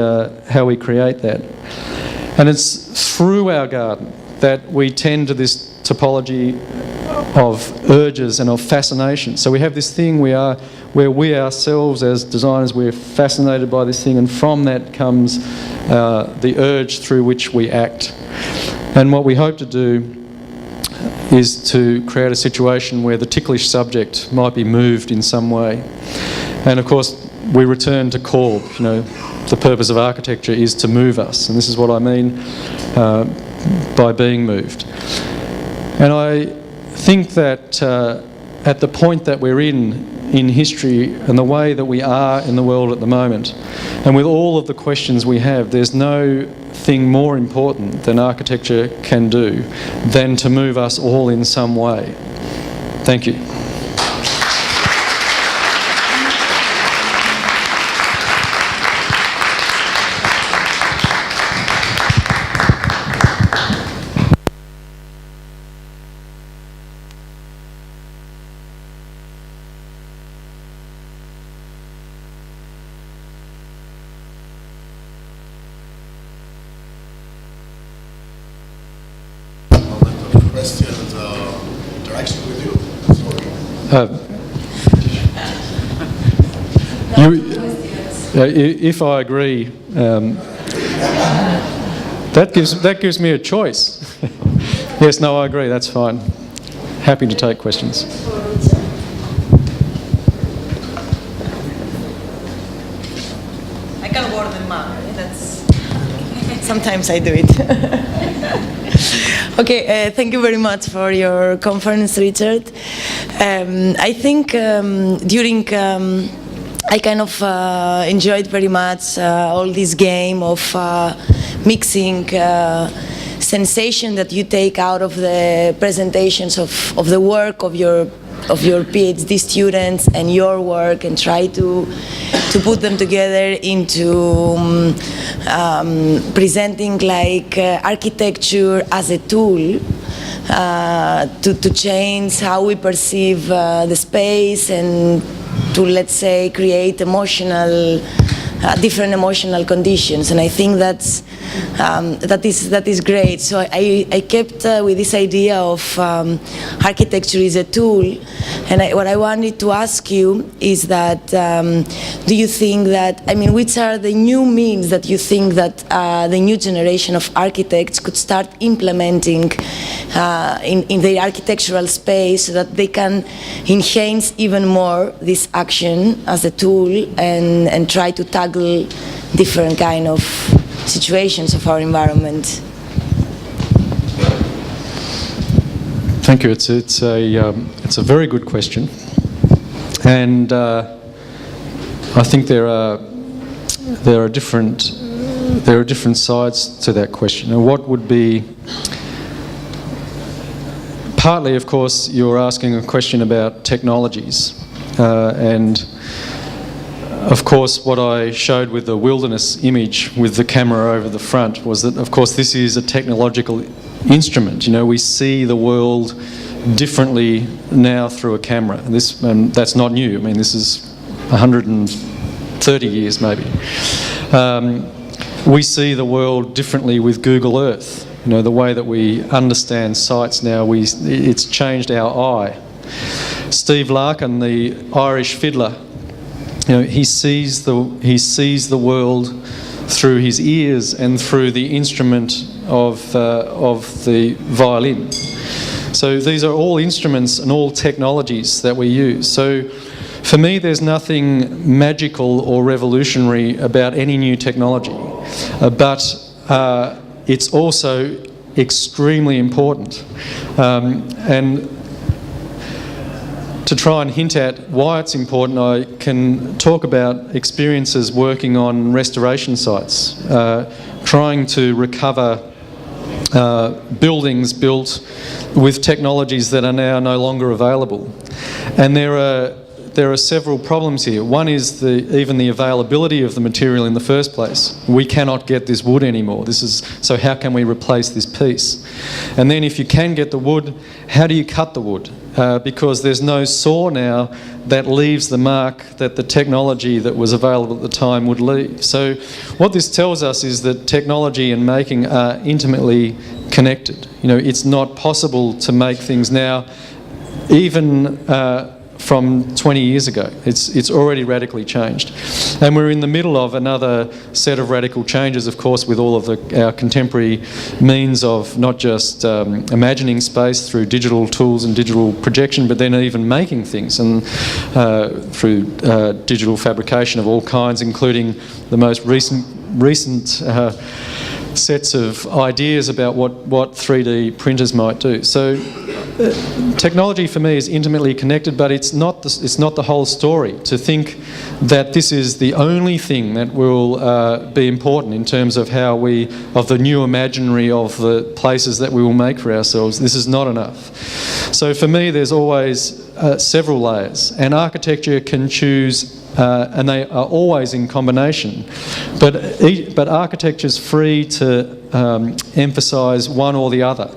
create that. And it's through our garden that we tend to this topology of urges and of fascination. So we have this thing where we ourselves as designers, we're fascinated by this thing, and from that comes the urge through which we act. And what we hope to do is to create a situation where the ticklish subject might be moved in some way. And of course, we return to Korb. You know, the purpose of architecture is to move us, and this is what I mean by being moved. And I think that at the point that we're in history and the way that we are in the world at the moment, and with all of the questions we have, there's no thing more important than architecture can do than to move us all in some way. Thank you. Questions or interaction with you? If I agree, that gives me a choice. Yes, no, I agree. That's fine. Happy to take questions. I can word them up. That's sometimes I do it. Okay, thank you very much for your conference, Richard. I think during I kind of enjoyed very much all this game of mixing sensation that you take out of the presentations of the work of your of your PhD students and your work, and try to put them together into presenting like architecture as a tool to change how we perceive the space, and to, let's say, create different emotional conditions. And I think that is great. So I kept with this idea of architecture is a tool, and what I wanted to ask you is that do you think that, I mean, which are the new means that you think that the new generation of architects could start implementing in their architectural space, so that they can enhance even more this action as a tool, and try to tackle different kind of situations of our environment? Thank you. It's a very good question, and I think there are different sides to that question. And what would be, partly, of course, you're asking a question about technologies, and of course, what I showed with the wilderness image with the camera over the front was that, of course, this is a technological instrument. You know, we see the world differently now through a camera. That's not new. I mean, this is 130 years maybe. We see the world differently with Google Earth. You know, the way that we understand sites now, it's changed our eye. Steve Larkin, the Irish fiddler, you know, he sees the world through his ears and through the instrument of the violin. So these are all instruments and all technologies that we use. So for me, there's nothing magical or revolutionary about any new technology, but it's also extremely important. And to try and hint at why it's important, I can talk about experiences working on restoration sites, trying to recover buildings built with technologies that are now no longer available. And there are several problems here. One is even the availability of the material in the first place. We cannot get this wood anymore. So how can we replace this piece? And then if you can get the wood, how do you cut the wood? Because there's no saw now that leaves the mark that the technology that was available at the time would leave. So what this tells us is that technology and making are intimately connected. You know, it's not possible to make things now, even from 20 years ago. It's already radically changed. And we're in the middle of another set of radical changes, of course, with all of our contemporary means of not just imagining space through digital tools and digital projection, but then even making things, and through digital fabrication of all kinds, including the most recent sets of ideas about what 3D printers might do. So technology for me is intimately connected, but it's not the whole story. To think that this is the only thing that will be important in terms of of the new imaginary of the places that we will make for ourselves, this is not enough. So for me, there's always several layers, and architecture can choose. And they are always in combination, but architecture is free to emphasise one or the other,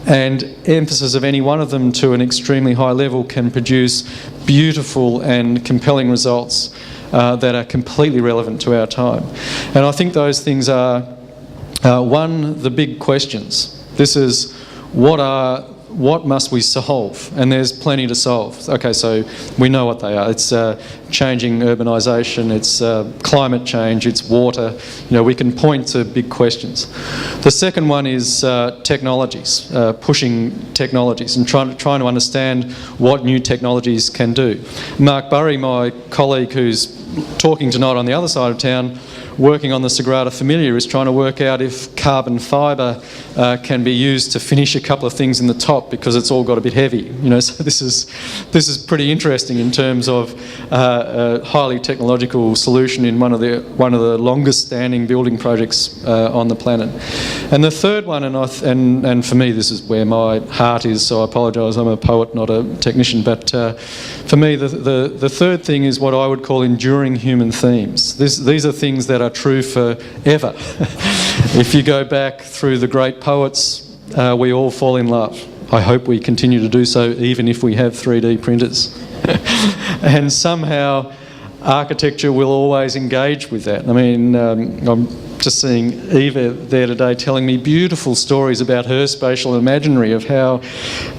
and emphasis of any one of them to an extremely high level can produce beautiful and compelling results that are completely relevant to our time. And I think those things are one, the big questions. This is what must we solve? And there's plenty to solve. Okay, so we know what they are. It's changing urbanisation, it's climate change, it's water. You know, we can point to big questions. The second one is technologies, pushing technologies and trying to understand what new technologies can do. Mark Burry, my colleague who's talking tonight on the other side of town, working on the Sagrada Familia is trying to work out if carbon fibre can be used to finish a couple of things in the top, because it's all got a bit heavy. So this is pretty interesting in terms of a highly technological solution in one of the longest standing building projects on the planet. And the third one, and for me this is where my heart is, so I apologise, I'm a poet, not a technician, but for me the third thing is what I would call enduring human themes. These are things that are true forever. If you go back through the great poets, we all fall in love. I hope we continue to do so even if we have 3D printers. And somehow architecture will always engage with that. I mean, I'm just seeing Eva there today telling me beautiful stories about her spatial imaginary of how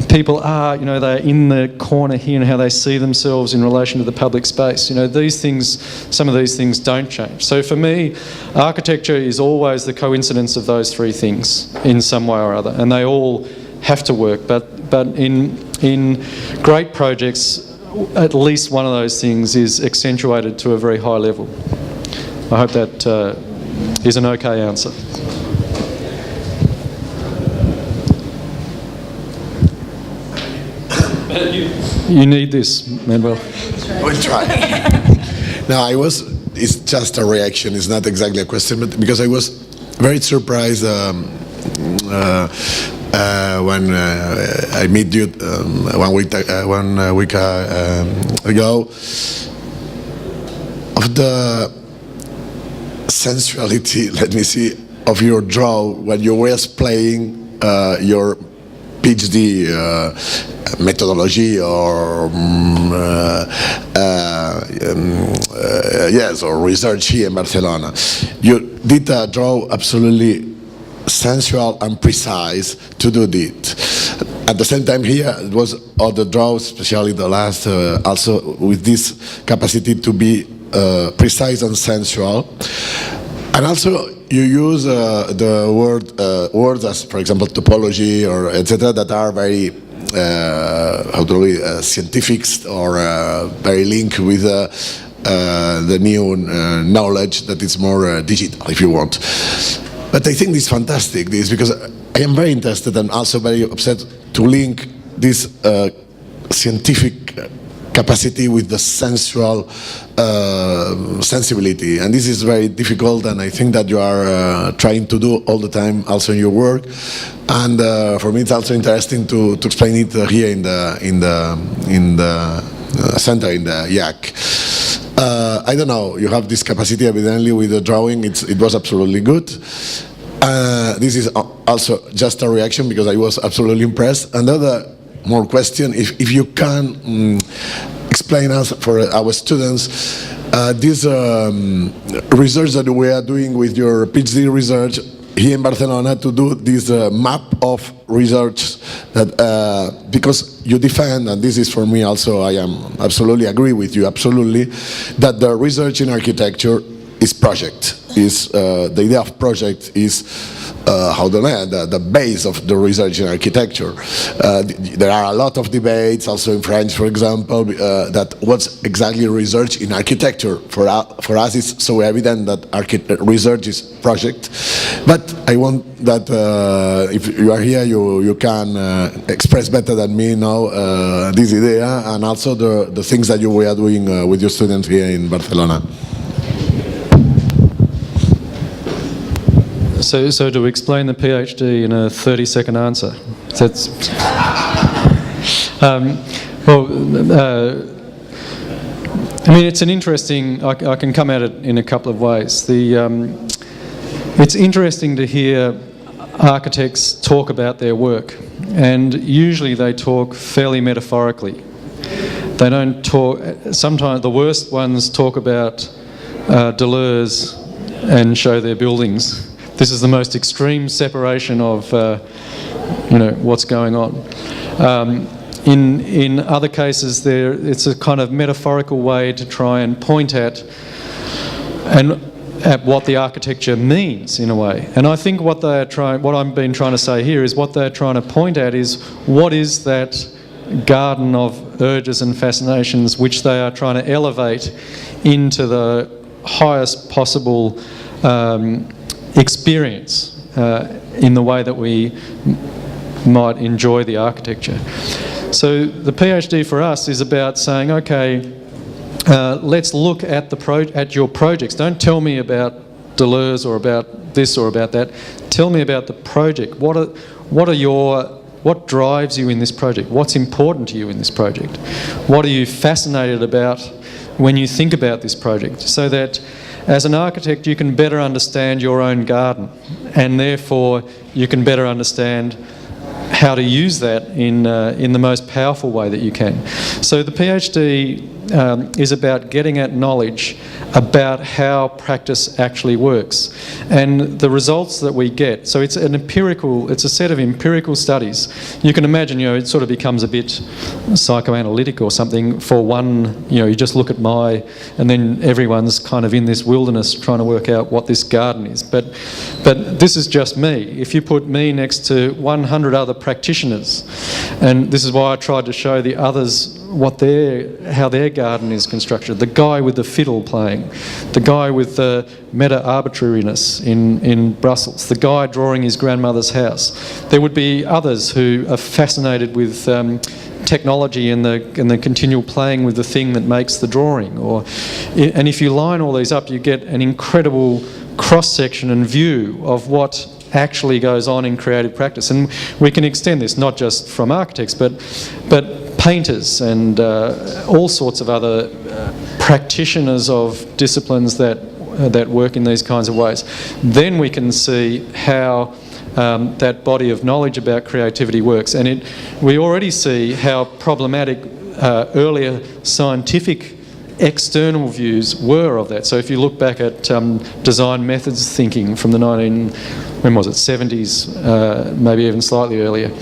people are, they're in the corner here and how they see themselves in relation to the public space. These things, some of these things don't change. So for me, architecture is always the coincidence of those three things in some way or other, and they all have to work. But in great projects, at least one of those things is accentuated to a very high level. I hope that is an okay answer. You need this, Manuel. We'll try. No, it's just a reaction, it's not exactly a question, but because I was very surprised when I met you 1 week ago, of the sensuality, let me see, of your draw when you were playing your PhD methodology or yes, or research here in Barcelona. You did a draw absolutely sensual and precise to do it. At the same time here, it was all the draws, especially the last, also with this capacity to be precise and sensual. And also you use the words as, for example, topology or etc. that are very scientific or very linked with the new knowledge that is more digital, if you want. But I think this is fantastic, because I am very interested and also very upset to link this scientific capacity with the sensual sensibility, and this is very difficult, and I think that you are trying to do all the time also in your work, and for me it's also interesting to explain it here in the center, in the IaaC. I don't know, you have this capacity evidently with the drawing, it was absolutely good. This is also just a reaction because I was absolutely impressed. Another more question, if you can explain us for our students this research that we are doing with your PhD research here in Barcelona, to do this map of research that because you defend, and this is for me also, I am absolutely agree with you absolutely, that the research in architecture is project, is the idea of project is the base of the research in architecture. There are a lot of debates, also in French, for example, that what's exactly research in architecture. For us, it's so evident that research is project. But I want that if you are here, you can express better than me now this idea, and also the things that we are doing with your students here in Barcelona. So to explain the PhD in a 30-second answer, that's I mean, it's an interesting. I can come at it in a couple of ways. It's interesting to hear architects talk about their work, and usually they talk fairly metaphorically. They don't talk. Sometimes the worst ones talk about Deleuze and show their buildings. This is the most extreme separation of, what's going on. In other cases, it's a kind of metaphorical way to try and point at what the architecture means in a way. And I think what I've been trying to say here is what they're trying to point at is what is that garden of urges and fascinations which they are trying to elevate into the highest possible experience in the way that we might enjoy the architecture. So the PhD for us is about saying, okay, let's look at at your projects. Don't tell me about Deleuze or about this or about that. Tell me about the project. What drives you in this project? What's important to you in this project? What are you fascinated about when you think about this project? So that as an architect you can better understand your own garden, and therefore you can better understand how to use that in the most powerful way that you can. So the PhD is about getting at knowledge about how practice actually works, and the results that we get. So it's a set of empirical studies. You can imagine, it sort of becomes a bit psychoanalytic or something for one, you just look at and then everyone's kind of in this wilderness trying to work out what this garden is. But this is just me. If you put me next to 100 other practitioners, and this is why I tried to show the others how their garden is constructed. The guy with the fiddle playing, the guy with the meta-arbitrariness in Brussels, the guy drawing his grandmother's house. There would be others who are fascinated with technology and the continual playing with the thing that makes the drawing. And if you line all these up, you get an incredible cross-section and view of what actually goes on in creative practice. And we can extend this not just from architects, but painters and all sorts of other practitioners of disciplines that work in these kinds of ways. Then we can see how that body of knowledge about creativity works. And we already see how problematic earlier scientific external views were of that. So if you look back at design methods thinking from the 70s, maybe even slightly earlier,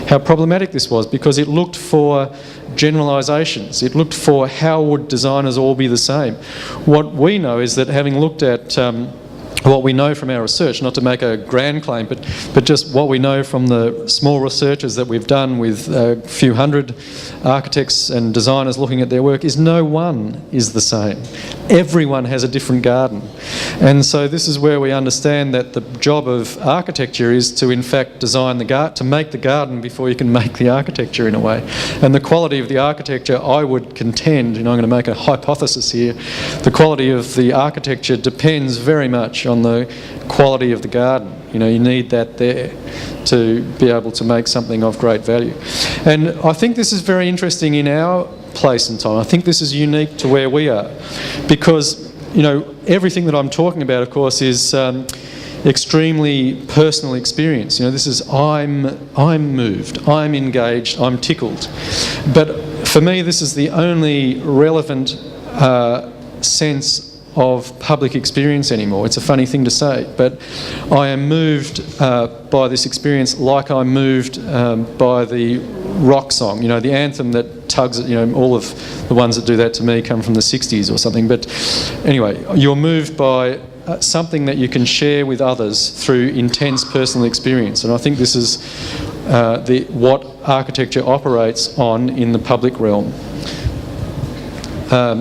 how problematic this was, because it looked for generalisations. It looked for how would designers all be the same. What we know is that, having looked at what we know from our research, not to make a grand claim, but just what we know from the small researches that we've done with a few hundred architects and designers looking at their work, is no one is the same. Everyone has a different garden. And so this is where we understand that the job of architecture is to, in fact, design the garden, to make the garden before you can make the architecture, in a way. And the quality of the architecture, I would contend, I'm going to make a hypothesis here, the quality of the architecture depends very much on the quality of the garden. You need that there to be able to make something of great value. And I think this is very interesting in our place and time. I think this is unique to where we are, because everything that I'm talking about, of course, is extremely personal experience. This is I'm moved, I'm engaged, I'm tickled. But for me, this is the only relevant sense of public experience anymore. It's a funny thing to say, but I am moved by this experience like I'm moved by the rock song, the anthem that tugs at, all of the ones that do that to me come from the 60s or something. But anyway, you're moved by something that you can share with others through intense personal experience. And I think this is what architecture operates on in the public realm.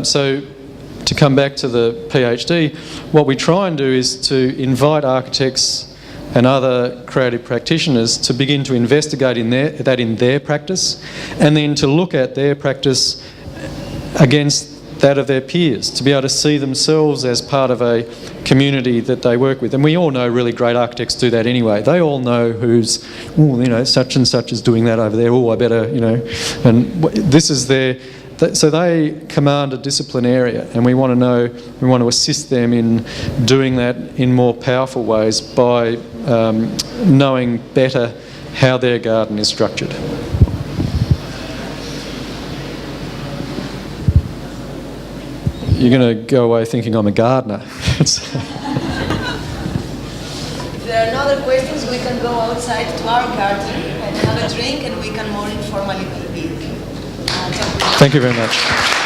So to come back to the PhD, what we try and do is to invite architects and other creative practitioners to begin to investigate in their practice, and then to look at their practice against that of their peers, to be able to see themselves as part of a community that they work with. And we all know really great architects do that anyway. They all know who's, such and such is doing that over there, I better, and this is their... So they command a discipline area, and we want to assist them in doing that in more powerful ways by knowing better how their garden is structured. You're going to go away thinking I'm a gardener. If there are no other questions, we can go outside to our garden and have a drink, and we can more informally be. Thank you very much.